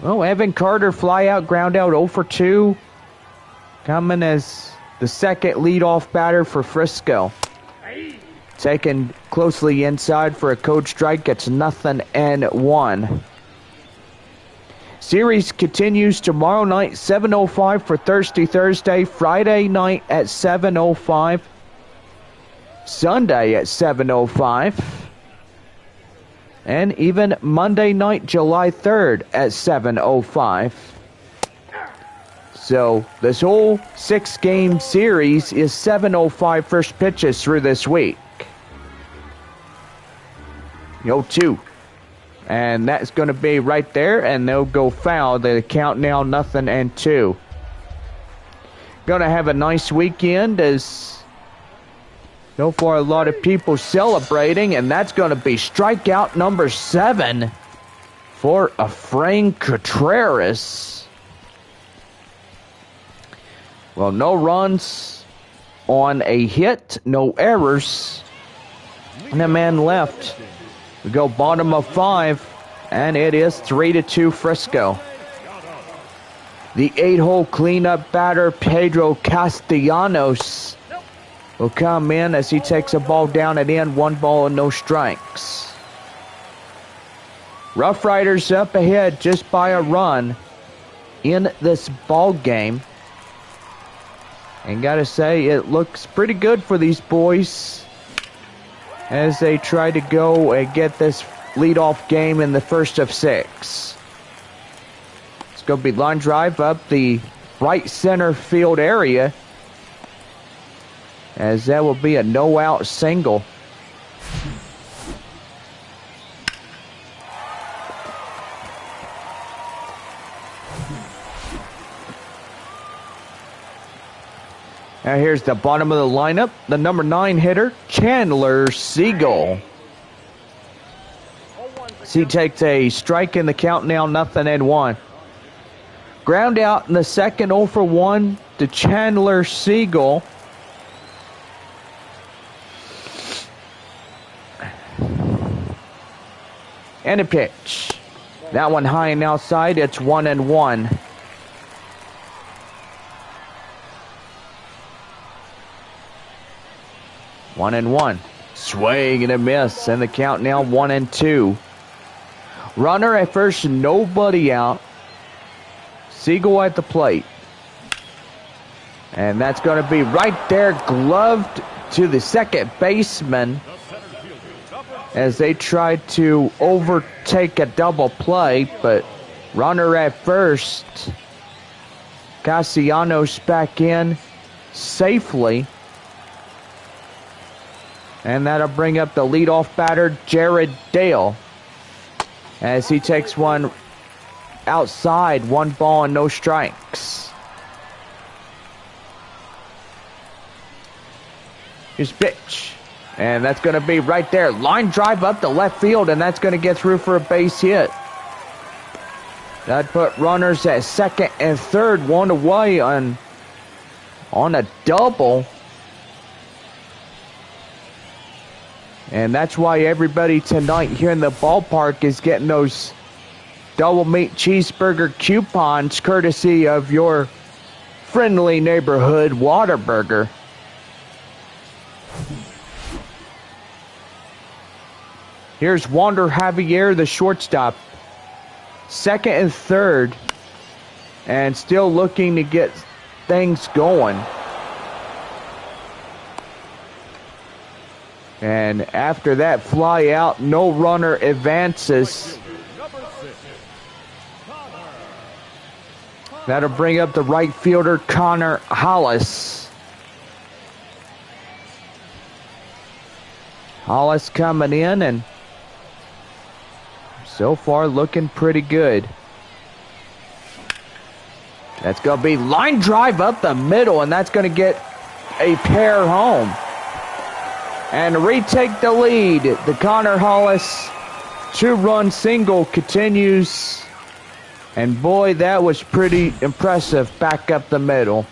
Well, Evan Carter, fly out, ground out, 0 for 2. Coming as the second leadoff batter for Frisco. Taken closely inside for a code strike. It's 0-1. Series continues tomorrow night, 7:05 for Thirsty Thursday. Friday night at 7:05. Sunday at 7:05. And even Monday night, July 3rd at 7:05. So this whole 6-game series is 7:05 first pitches through this week. 0-2. And that's going to be right there, and they'll go foul. The count now 0-2. Going to have a nice weekend as so far a lot of people celebrating, and that's going to be strikeout number 7 for Efrain Contreras. Well, no runs on a hit, no errors, and a man left. We go bottom of 5, and it is 3-2 Frisco. The 8-hole cleanup batter, Pedro Castellanos, will come in as he takes a ball down and in. 1 ball and no strikes. RoughRiders up ahead just by a run in this ball game. And gotta say, it looks pretty good for these boys as they try to go and get this leadoff game in the first of 6. It's gonna be line drive up the right center field area, as that will be a no-out single. Now here's the bottom of the lineup, the number 9 hitter, Chandler Siegel. He takes a strike in the count now, 0-1. Ground out in the second, 0 for 1 to Chandler Siegel. And a pitch. That one high and outside, it's 1-1. One and one. Swing and a miss. And the count now 1-2. Runner at first, nobody out. Siegel at the plate. And that's going to be right there, gloved to the second baseman as they tried to overtake a double play, but runner at first. Castellanos back in safely. And that'll bring up the leadoff batter, Jared Dale, as he takes one outside, 1 ball and no strikes. Here's pitch. And that's going to be right there. Line drive up the left field, and that's going to get through for a base hit. That put runners at second and third, 1 away on a double. And that's why everybody tonight here in the ballpark is getting those double meat cheeseburger coupons courtesy of your friendly neighborhood Whataburger. Here's Wander Javier, the shortstop. Second and third. And still looking to get things going. And after that fly out, no runner advances. That'll bring up the right fielder, Connor Hollis. Hollis coming in, and so far looking pretty good. That's going to be line drive up the middle, and that's going to get a pair home. And retake the lead. The Connor Hollis 2-run single continues. And boy, that was pretty impressive back up the middle.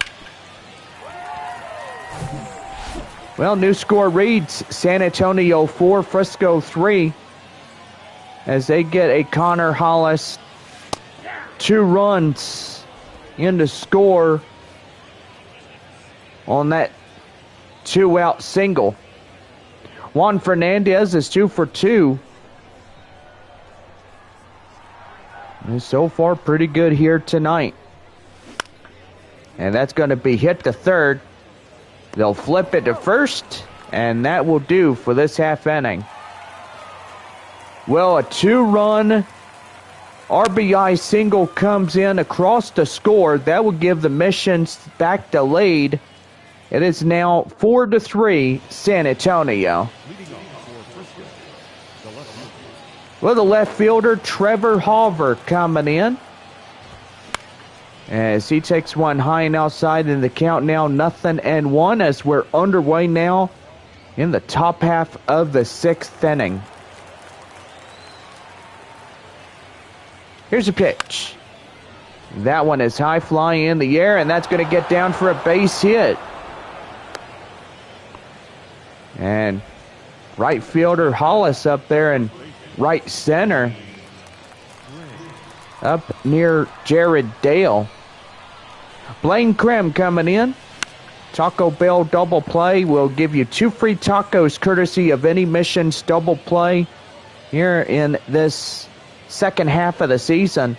Well, new score reads San Antonio 4, Frisco 3. As they get a Connor Hollis 2 runs in the score on that 2-out single. Juan Fernandez is 2 for 2. And so far, pretty good here tonight. And that's going to be hit to third. They'll flip it to first, and that will do for this half inning. Well, a 2-run RBI single comes in across the score. That will give the Missions back the lead. It is now 4-3 San Antonio. Well, the left fielder, Trevor Hauver, coming in. As he takes one high and outside, in the count now 0-1 as we're underway now in the top half of the 6th inning. Here's a pitch. That one is high flying in the air, and that's going to get down for a base hit. And right fielder Hollis up there in right center, up near Jared Dale. Blaine Krim coming in. Taco Bell double play will give you 2 free tacos courtesy of any Missions double play here in this second half of the season.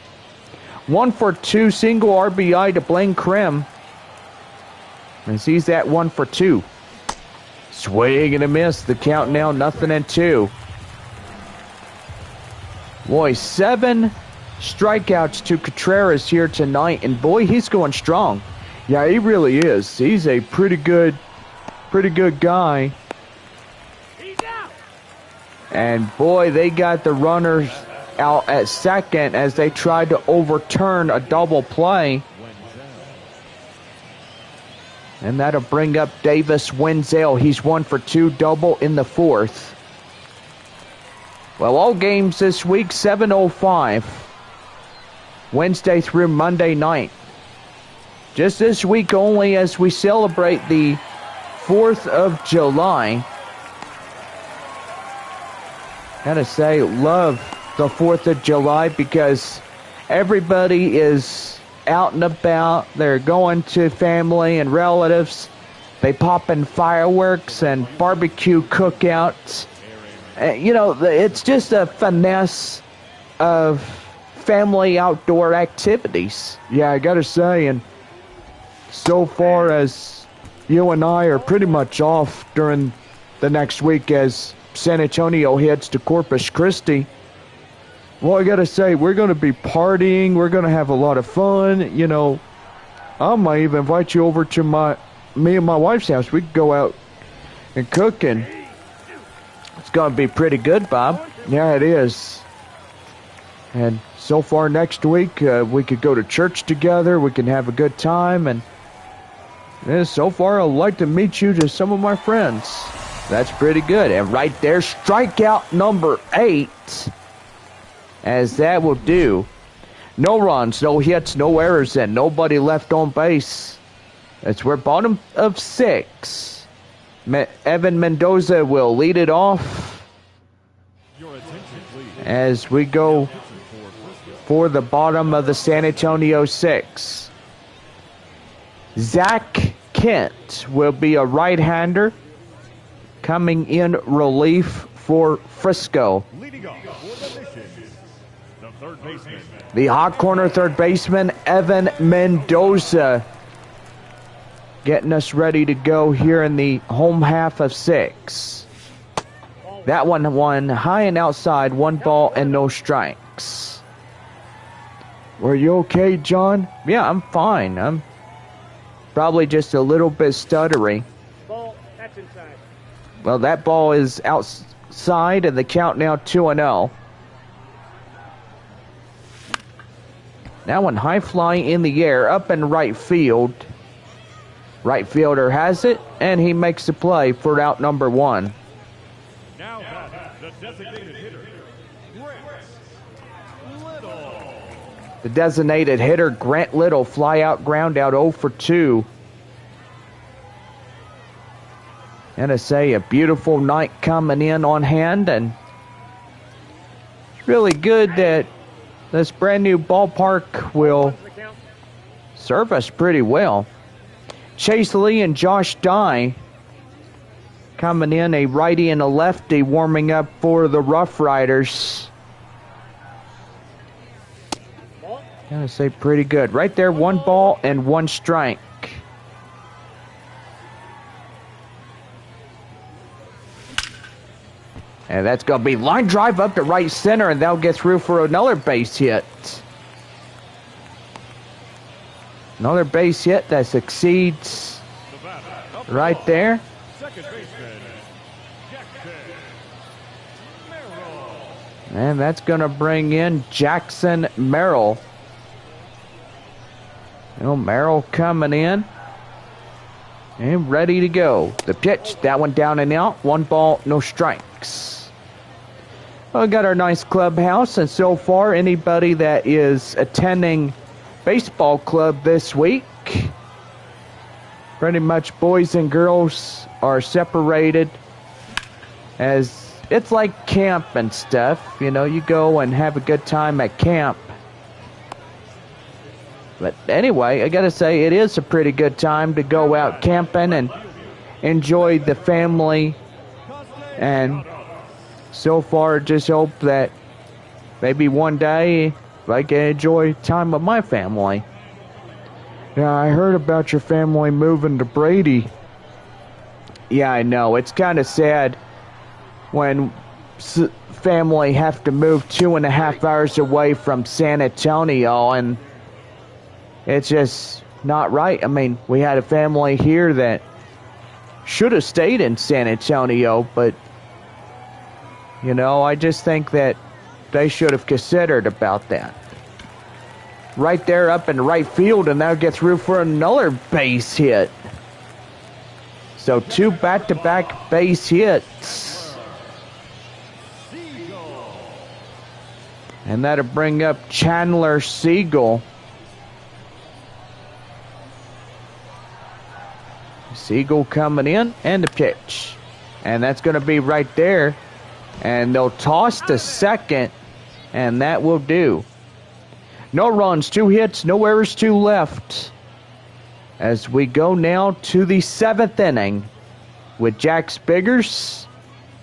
1 for 2 single RBI to Blaine Krim. And he's at 1 for 2. Swing and a miss. The count now 0-2. Boy, 7 strikeouts to Contreras here tonight, and boy, he's going strong. Yeah, he really is. He's a pretty good guy. And boy, they got the runners out at second as they tried to overturn a double play. And that'll bring up Davis Wenzel. He's 1 for 2, double in the 4th. Well, all games this week, 7:05. Wednesday through Monday night. Just this week only as we celebrate the 4th of July. Gotta say, love the 4th of July because everybody is out and about. They're going to family and relatives. They pop in fireworks and barbecue cookouts. You know, it's just a finesse of family outdoor activities. Yeah, I gotta say, and so far as you and I are pretty much off during the next week as San Antonio heads to Corpus Christi, well, I gotta say, we're gonna be partying, we're gonna have a lot of fun. You know, I might even invite you over to me and my wife's house. We could go out and cook, and it's gonna be pretty good, Bob. Yeah, it is. And so far next week, we could go to church together, we can have a good time, and so far I'd like to meet you to some of my friends. That's pretty good. And right there, strikeout number 8, as that will do. No runs, no hits, no errors, and nobody left on base. That's we're bottom of 6. Evan Mendoza will lead it off as we go for the bottom of the San Antonio 6. Zach Kent will be a right-hander coming in relief for Frisco. Leading off for the Missions, the third baseman. The hot corner third baseman, Evan Mendoza, getting us ready to go here in the home half of 6. That one high and outside, 1 ball and no strikes. Were you okay, John? Yeah, I'm fine. I'm probably just a little bit stuttery. Ball, that's inside. Well, that ball is outside, and the count now 2-0. That one high fly in the air, up in right field. Right fielder has it, and he makes the play for out number 1. Now the designated hitter, Grant Little. The designated hitter, Grant Little, fly out, ground out, 0 for 2. And I say, a beautiful night coming in on hand, and it's really good that this brand new ballpark will serve us pretty well. Chase Lee and Josh Dye coming in, a righty and a lefty, warming up for the RoughRiders. Gotta say, pretty good. Right there, 1 ball and 1 strike. And that's going to be line drive up to right center, and they'll get through for another base hit. Another base hit that succeeds right there. Second baseman, Jackson Merrill. And that's going to bring in Jackson Merrill. You know, Merrill coming in and ready to go. The pitch, that one down and out. 1 ball, no strikes. Well, we got our nice clubhouse, and so far, anybody that is attending baseball club this week, pretty much boys and girls are separated, as it's like camp and stuff. You know, you go and have a good time at camp. But anyway, I gotta say, it is a pretty good time to go out camping and enjoy the family. And so far, just hope that maybe one day I can enjoy time with my family. Yeah, I heard about your family moving to Brady. Yeah, I know. It's kind of sad when family have to move 2.5 hours away from San Antonio, and it's just not right. I mean, we had a family here that should have stayed in San Antonio, but, you know, I just think that they should have considered about that. Right there up in right field, and now get through for another base hit. So 2 back-to-back base hits. And that'll bring up Chandler Siegel. Siegel coming in, and the pitch. And that's going to be right there. And they'll toss to second, and that will do. No runs, 2 hits, no errors, 2 left. As we go now to the 7th inning with Jack Spiggers.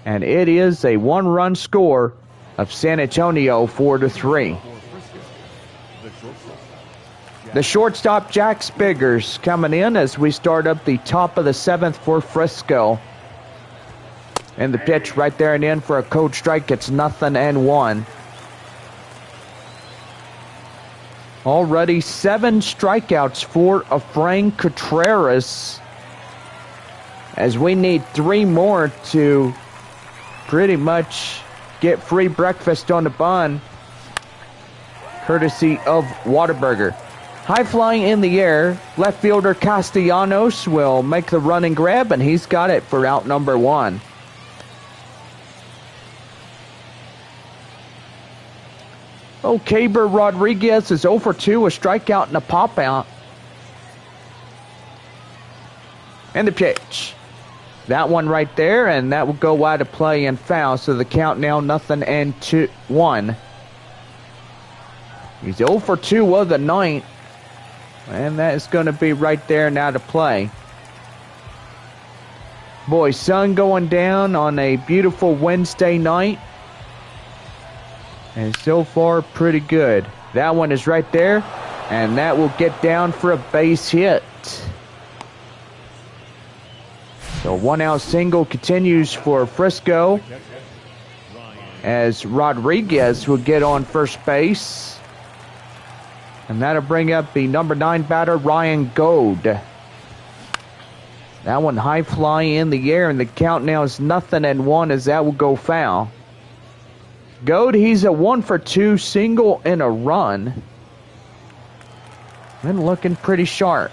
And it is a 1-run score of San Antonio 4-3. The shortstop, Jack Spiggers, coming in as we start up the top of the 7th for Frisco. And the pitch right there and in for a cold strike. It's 0-1. Already 7 strikeouts for Efrain Contreras, as we need 3 more to pretty much get free breakfast on the bun, courtesy of Whataburger. High flying in the air, left fielder Castellanos will make the running grab, and he's got it for out number 1. Okaber Rodriguez is 0 for 2, a strikeout and a pop out. And the pitch. That one right there, and that will go wide of play and foul. So the count now 0-1. He's 0 for 2 of the 9th. And that is going to be right there now to play. Boy, sun going down on a beautiful Wednesday night. And so far, pretty good. That one is right there. And that will get down for a base hit. So 1-out single continues for Frisco, as Rodriguez will get on first base. And that'll bring up the number 9 batter, Ryan Gold. That one high fly in the air, and the count now is 0-1, as that will go foul. Gold, he's a 1 for 2 single and a run. Been looking pretty sharp.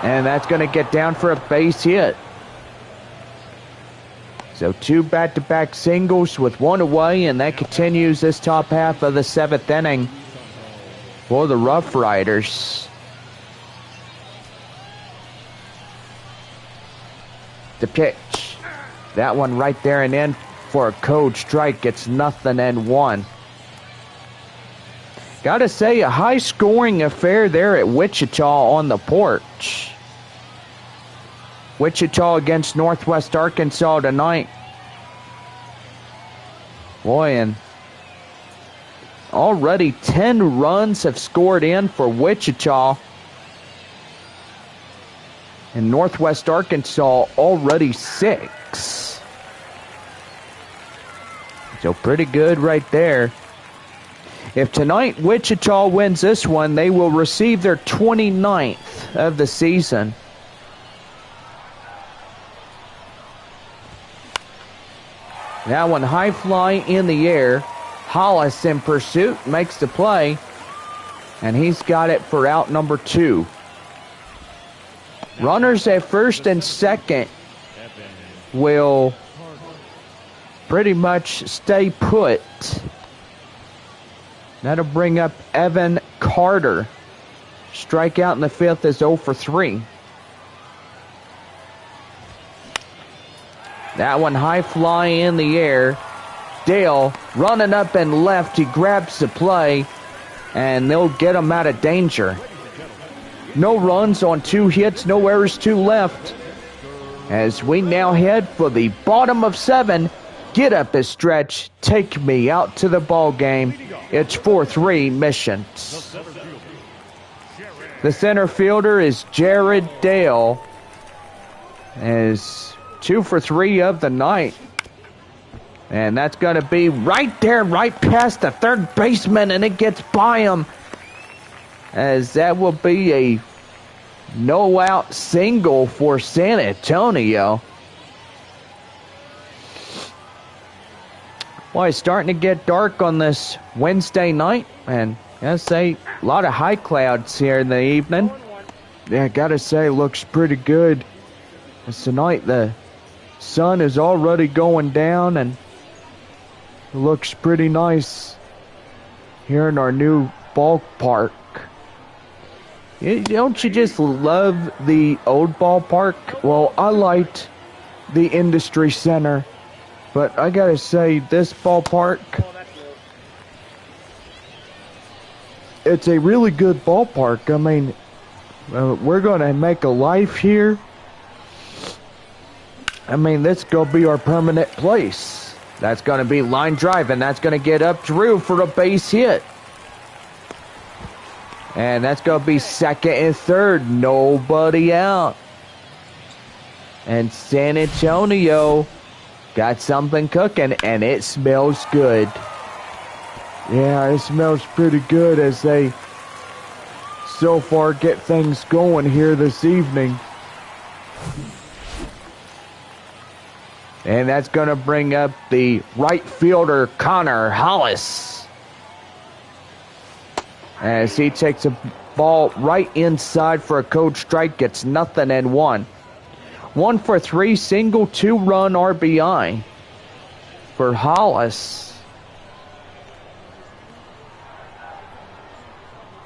And that's going to get down for a base hit. So 2 back-to-back singles with 1 away, and that continues this top half of the 7th inning for the RoughRiders. The pitch. That one right there and in for a cold strike. It's 0-1. Gotta say, a high-scoring affair there at Wichita on the porch. Wichita against Northwest Arkansas tonight. Boy, and already 10 runs have scored in for Wichita. And Northwest Arkansas already 6. So pretty good right there. If tonight Wichita wins this one, they will receive their 29th of the season. That one high fly in the air. Hollis in pursuit, makes the play, and he's got it for out number 2. Runners at first and second will pretty much stay put. That'll bring up Evan Carter. Strikeout in the 5th is 0 for 3. That one high fly in the air. Dale running up and left. He grabs the play. and they'll get them out of danger. No runs on 2 hits, no errors, 2 left. As we now head for the bottom of 7. Get up a stretch, take me out to the ball game. It's 4-3 Missions. The center fielder is Jared Dale. As 2 for 3 of the night. And that's going to be right there, right past the third baseman, and it gets by him. As that will be a no-out single for San Antonio. Well, it's starting to get dark on this Wednesday night, and I say a lot of high clouds here in the evening. Yeah, I gotta say, looks pretty good. As tonight the sun is already going down, and it looks pretty nice here in our new ballpark. Don't you just love the old ballpark? Well, I liked the Industry Center, but I gotta say, this ballpark, it's a really good ballpark. I mean, we're gonna make a life here. I mean, this is gonna be our permanent place. That's gonna be line drive, and that's gonna get up Drew for a base hit. And that's going to be second and third. Nobody out. And San Antonio got something cooking, and it smells good. Yeah, it smells pretty good as they so far get things going here this evening. And that's going to bring up the right fielder, Connor Hollis. As he takes a ball right inside for a cold strike, gets nothing and 1. 1 for 3, single, 2-run RBI for Hollis.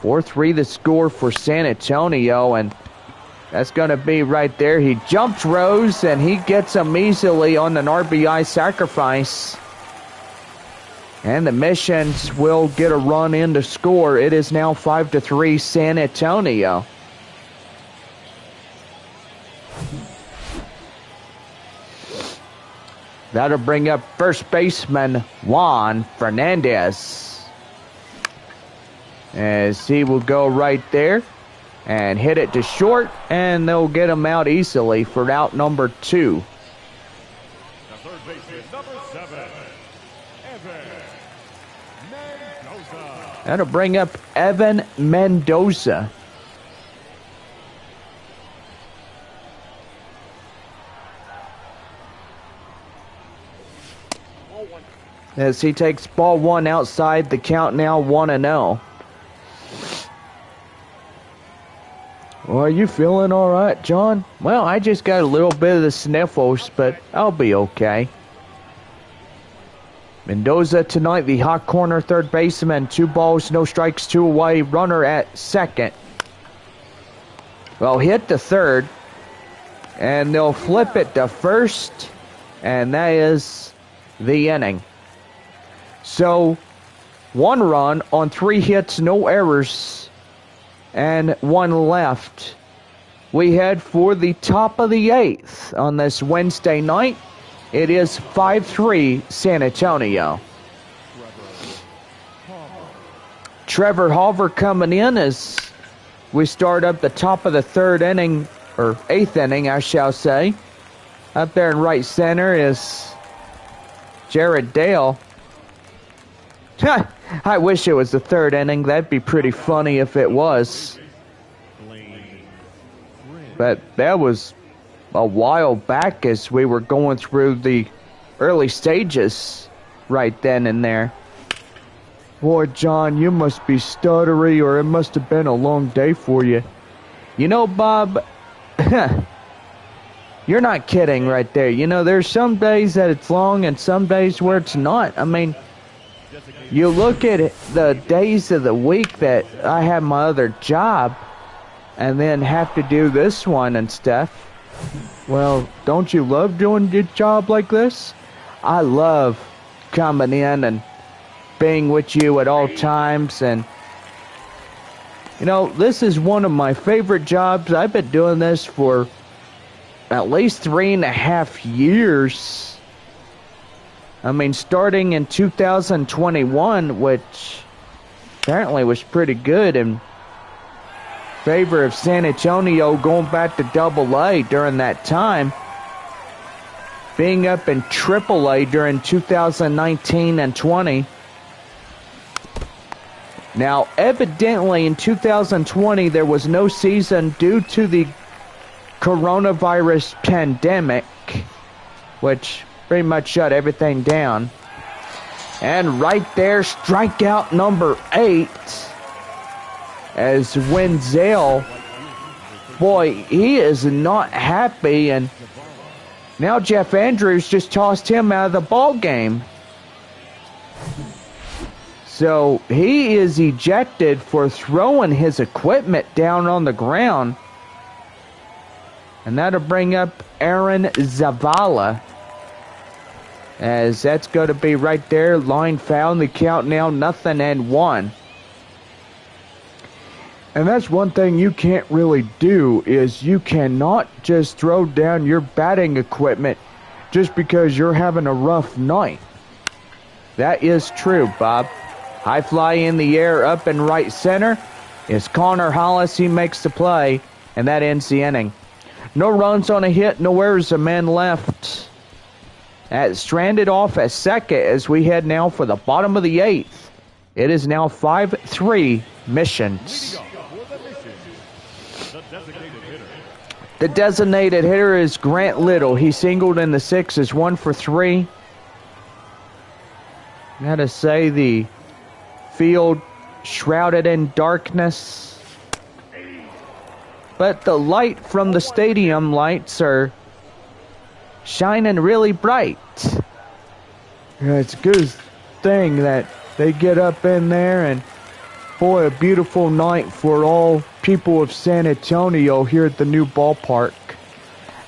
4-3 the score for San Antonio, and that's going to be right there. He jumps Rose, and he gets him easily on an RBI sacrifice. And the Missions will get a run in to score. It is now 5-3 San Antonio. That'll bring up first baseman Juan Fernandez. As he will go right there and hit it to short, and they'll get him out easily for out number 2. The third baseman, number 7, Evan Mendoza. That'll bring up Evan Mendoza. As he takes ball 1 outside, the count now 1-0. Well, are you feeling all right, John? Well, I just got a little bit of the sniffles, but I'll be okay. Mendoza tonight, the hot corner third baseman. 2 balls, no strikes, 2 away. Runner at second. Well, hit to third. And they'll flip it to first. And that is the inning. So, 1 run on 3 hits, no errors, and 1 left. We head for the top of the 8th on this Wednesday night. It is 5-3 San Antonio. Trevor Halver coming in as we start up the top of the 3rd inning, or 8th inning, I shall say. Up there in right center is Jared Dale. I wish it was the 3rd inning. That'd be pretty funny if it was. But that was a while back as we were going through the early stages right then and there. Boy, John, you must be stuttery, or it must have been a long day for you. You know, Bob, you're not kidding right there. You know, there's some days that it's long and some days where it's not. I mean, you look at it, the days of the week that I have my other job and then have to do this one and stuff. Well, don't you love doing your job like this? I love coming in and being with you at all times and You know, this is one of my favorite jobs. I've been doing this for at least 3.5 years. I mean, starting in 2021, which apparently was pretty good in favor of San Antonio going back to AA during that time. Being up in AAA during 2019 and 20. Now, evidently in 2020, there was no season due to the coronavirus pandemic, which pretty much shut everything down. And right there, strikeout number 8, as Wenzel, boy, he is not happy, and now Jeff Andrews just tossed him out of the ball game. So he is ejected for throwing his equipment down on the ground. And that'll bring up Aaron Zavala, as that's going to be right there. Line foul. The count now 0-1. And that's one thing you can't really do, is you cannot just throw down your batting equipment just because you're having a rough night. That is true, Bob. High fly in the air up in right center. It's Connor Hollis. He makes the play, and that ends the inning. No runs on a hit, no errors, a man left. Stranded off at second as we head now for the bottom of the 8th. It is now 5-3 Missions. The designated hitter is Grant Little. He singled in the 6th, is 1 for 3. Gotta say, the field shrouded in darkness, but the light from the stadium lights are shining really bright. It's a good thing that they get up in there, and boy, a beautiful night for all people of San Antonio here at the new ballpark.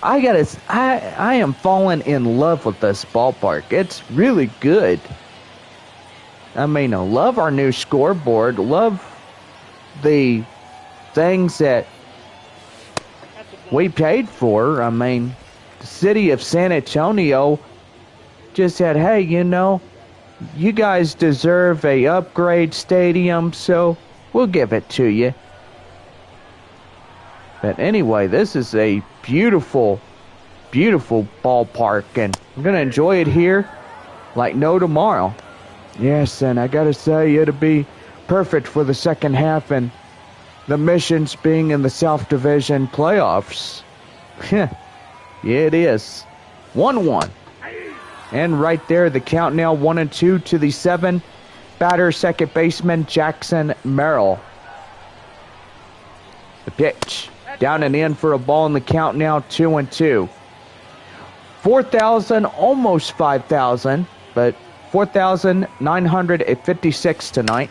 I am falling in love with this ballpark. It's really good. I mean, I love our new scoreboard. Love the things that we paid for. I mean, the city of San Antonio just said, hey, you know, you guys deserve a upgrade stadium, so we'll give it to you. But anyway, this is a beautiful, beautiful ballpark, and I'm going to enjoy it here like no tomorrow. Yes, and I gotta say, it'll be perfect for the second half and the Missions being in the South Division playoffs. Yeah, it is. 1-1. And right there, the count now 1-2 to the 7. Batter, second baseman, Jackson Merrill. The pitch. Down and in for a ball, and the count now 2-2. 4,000, almost 5,000, but 4,956 tonight.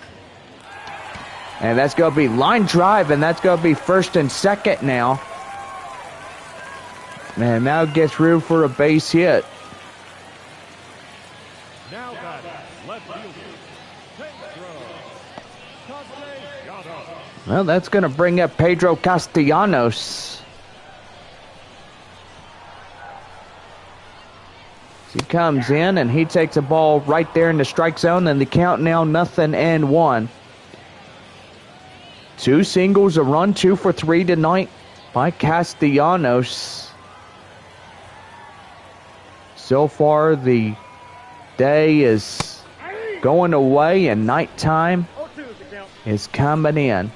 And that's going to be line drive, and that's going to be first and second now. And now gets room for a base hit. Now batting, left fielder, Well, that's going to bring up Pedro Castellanos. He comes in, and he takes a ball right there in the strike zone, and the count now 0-1. 2 singles, a run, 2 for 3 tonight by Castellanos. So far, the day is going away, and nighttime is coming in.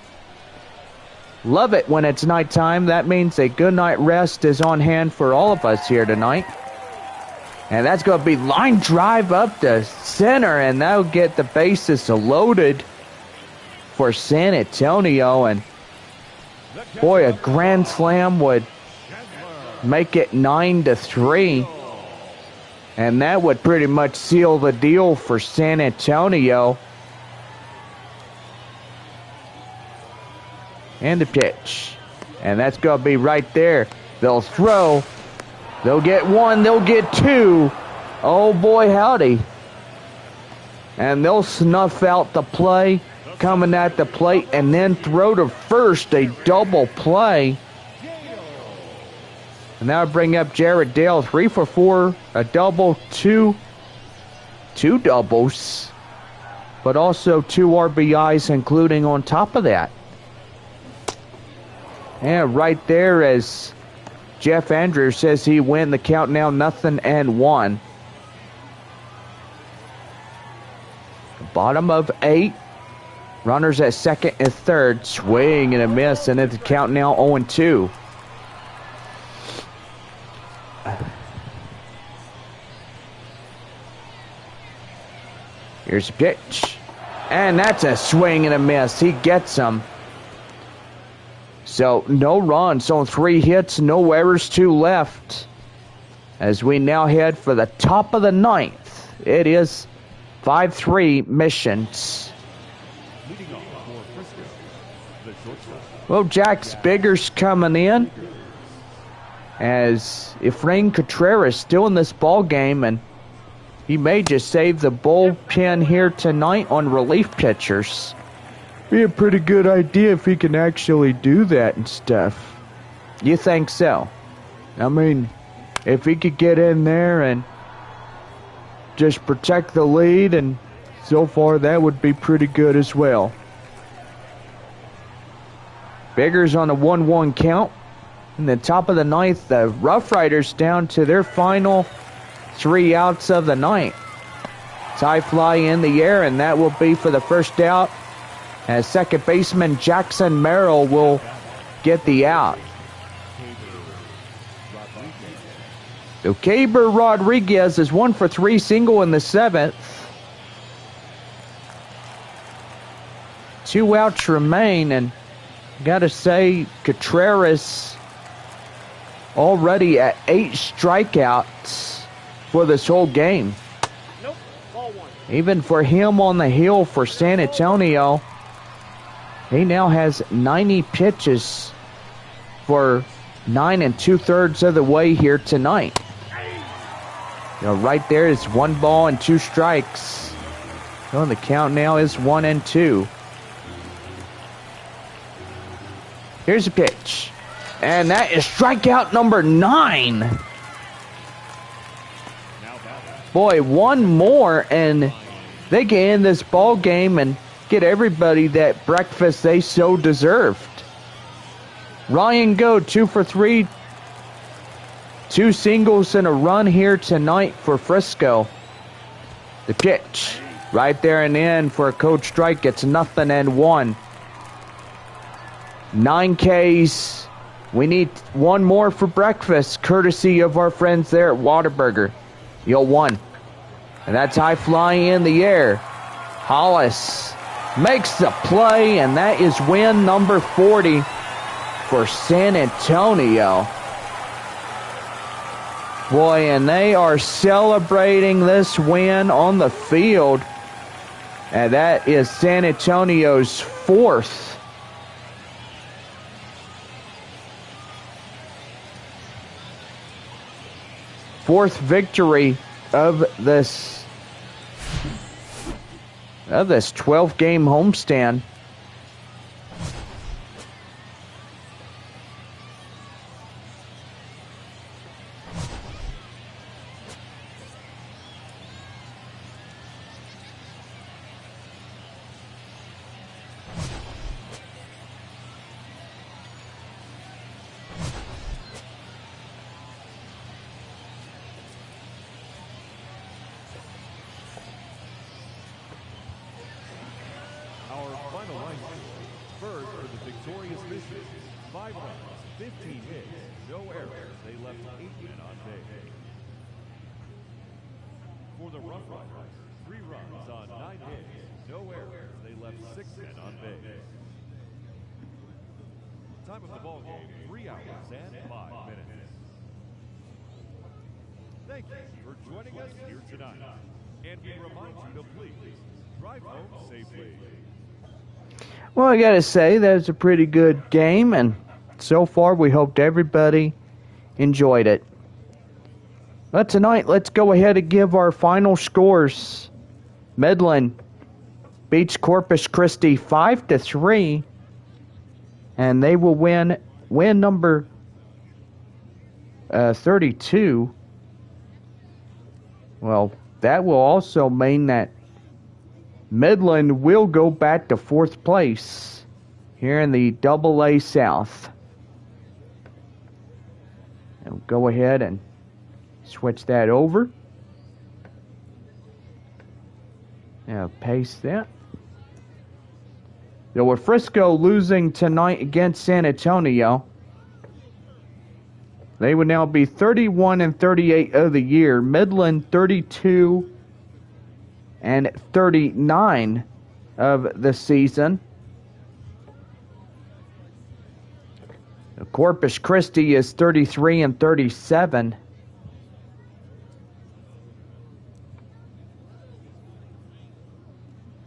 Love it when it's nighttime. That means a good night rest is on hand for all of us here tonight. And that's going to be line drive up the center, and that'll get the bases loaded for San Antonio. And boy, a grand slam would make it 9-3. And that would pretty much seal the deal for San Antonio. And the pitch. And that's going to be right there. They'll throw. They'll get 1. They'll get 2. Oh, boy, howdy. And they'll snuff out the play. coming at the plate and then throw to first, a double play. And that'll bring up Jared Dale, 3 for 4, a double, two doubles, but also 2 RBIs, including on top of that. And right there, as Jeff Andrews says, he win the count now 0-1. Bottom of 8. Runners at second and third. Swing and a miss, and it's the count now 0-2. Here's a pitch. And that's a swing and a miss. He gets him. So no runs on 3 hits, no errors, 2 left. As we now head for the top of the 9th. It is 5-3 Missions. Leading off for Frisco, the shortstop. Well, Jack Spiggers coming in. As Efrain Contreras still in this ball game, and he may just save the bullpen here tonight on relief pitchers. Be a pretty good idea if he can actually do that and stuff. You think so? I mean, if he could get in there and just protect the lead, and so far that would be pretty good as well. Biggers on a 1-1 count. In the top of the 9th, the RoughRiders down to their final 3 outs of the night. High fly in the air, and that will be for the first out. As second baseman Jackson Merrill will get the out. So Caber Rodriguez is 1 for 3, single in the 7th. 2 outs remain, and gotta say, Contreras already at 8 strikeouts for this whole game. Nope, ball 1. Even for him on the hill for San Antonio, he now has 90 pitches for 9 2/3 of the way here tonight. Right there is 1 ball and 2 strikes. So the count now is 1-2. Here's a pitch. And that is strikeout number 9. Boy, 1 more and they can end this ball game and get everybody that breakfast they so deserved. Ryan Go, 2 for 3. 2 singles and a run here tonight for Frisco. The pitch right there and in for a coach strike. It's 0-1. 9 Ks. We need 1 more for breakfast, courtesy of our friends there at Whataburger. Yo, 1. And that's high fly in the air. Hollis makes the play, and that is win number 40 for San Antonio. Boy, and they are celebrating this win on the field. And that is San Antonio's 4th. Fourth victory of this 12-game homestand. Our final line score. First for the victorious Missions, 5 runs, 15 hits, no errors. They left 8 men on base. For the RoughRiders, 3 runs on 9 hits, no errors. They left 6 men on base. Time of the ball game, 3 hours and 5 minutes. Thank you for joining us here tonight. And we remind you to please drive home safely. Well, I gotta say, that was a pretty good game, and so far we hoped everybody enjoyed it. But tonight, let's go ahead and give our final scores. Midland beats Corpus Christi 5-3, and they will win number 32. Well, that will also mean that Midland will go back to 4th place here in the AA South. And go ahead and switch that over. Now paste that. So with Frisco losing tonight against San Antonio, they would now be 31-38 of the year. Midland 32-39 of the season. Corpus Christi is 33-37.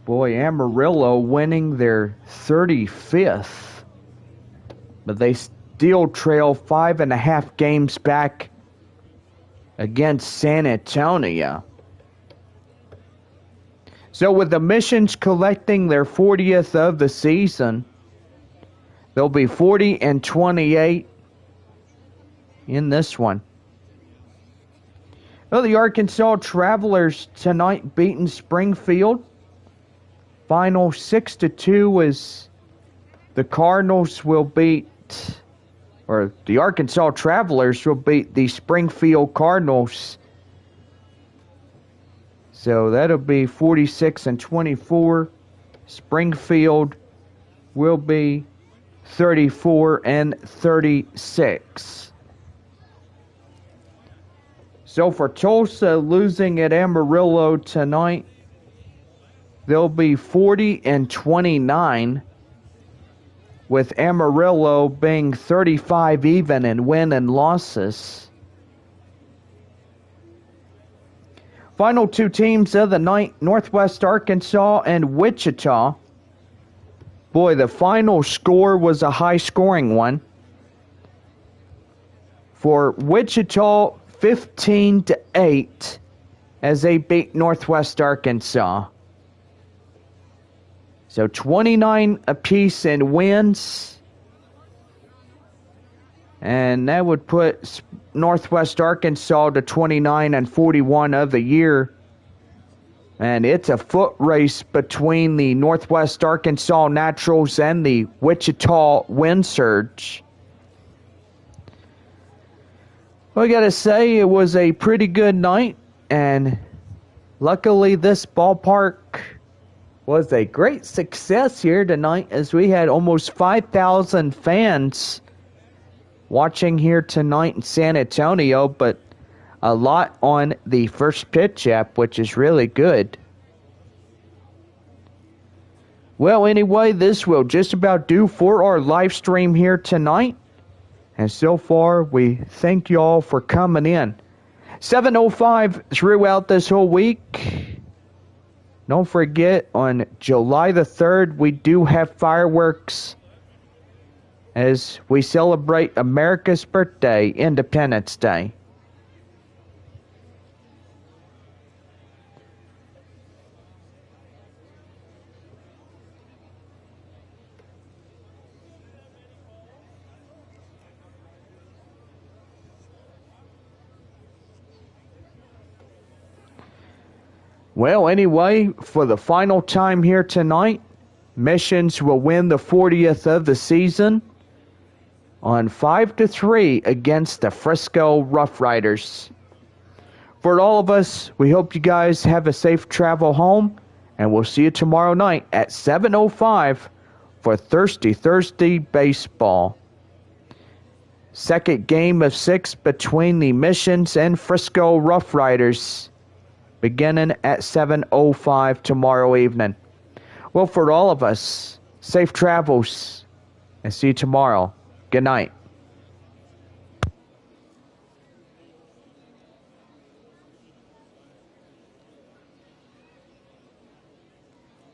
Boy, Amarillo winning their 35th. But they still trail 5.5 games back against San Antonio. So with the Missions collecting their 40th of the season, they'll be 40-28 in this one. Well, the Arkansas Travelers tonight beating Springfield. Final 6-2 as the Cardinals will beat, or the Arkansas Travelers will beat the Springfield Cardinals. So that'll be 46-24. Springfield will be 34-36. So for Tulsa losing at Amarillo tonight, they'll be 40-29, with Amarillo being 35 even in win and losses. Final two teams of the night, Northwest Arkansas and Wichita. Boy, the final score was a high-scoring one. For Wichita, 15-8 as they beat Northwest Arkansas. So 29 apiece in wins. And that would put Northwest Arkansas to 29-41 of the year. And it's a foot race between the Northwest Arkansas Naturals and the Wichita Wind Surge. Well, I gotta say, it was a pretty good night. And luckily, this ballpark was a great success here tonight, as we had almost 5,000 fans watching here tonight in San Antonio, but a lot on the First Pitch app, which is really good. Well, anyway, this will just about do for our live stream here tonight. And so far, we thank you all for coming in. 7:05 throughout this whole week. Don't forget, on July the 3rd, we do have fireworks as we celebrate America's birthday, Independence Day. Well, anyway, for the final time here tonight, Missions will win the 40th of the season on 5-3 against the Frisco RoughRiders. For all of us, we hope you guys have a safe travel home, and we'll see you tomorrow night at 7:05 for Thirsty Thursday Baseball. Second game of 6 between the Missions and Frisco RoughRiders, beginning at 7:05 tomorrow evening. Well, for all of us, safe travels, and see you tomorrow. Good night.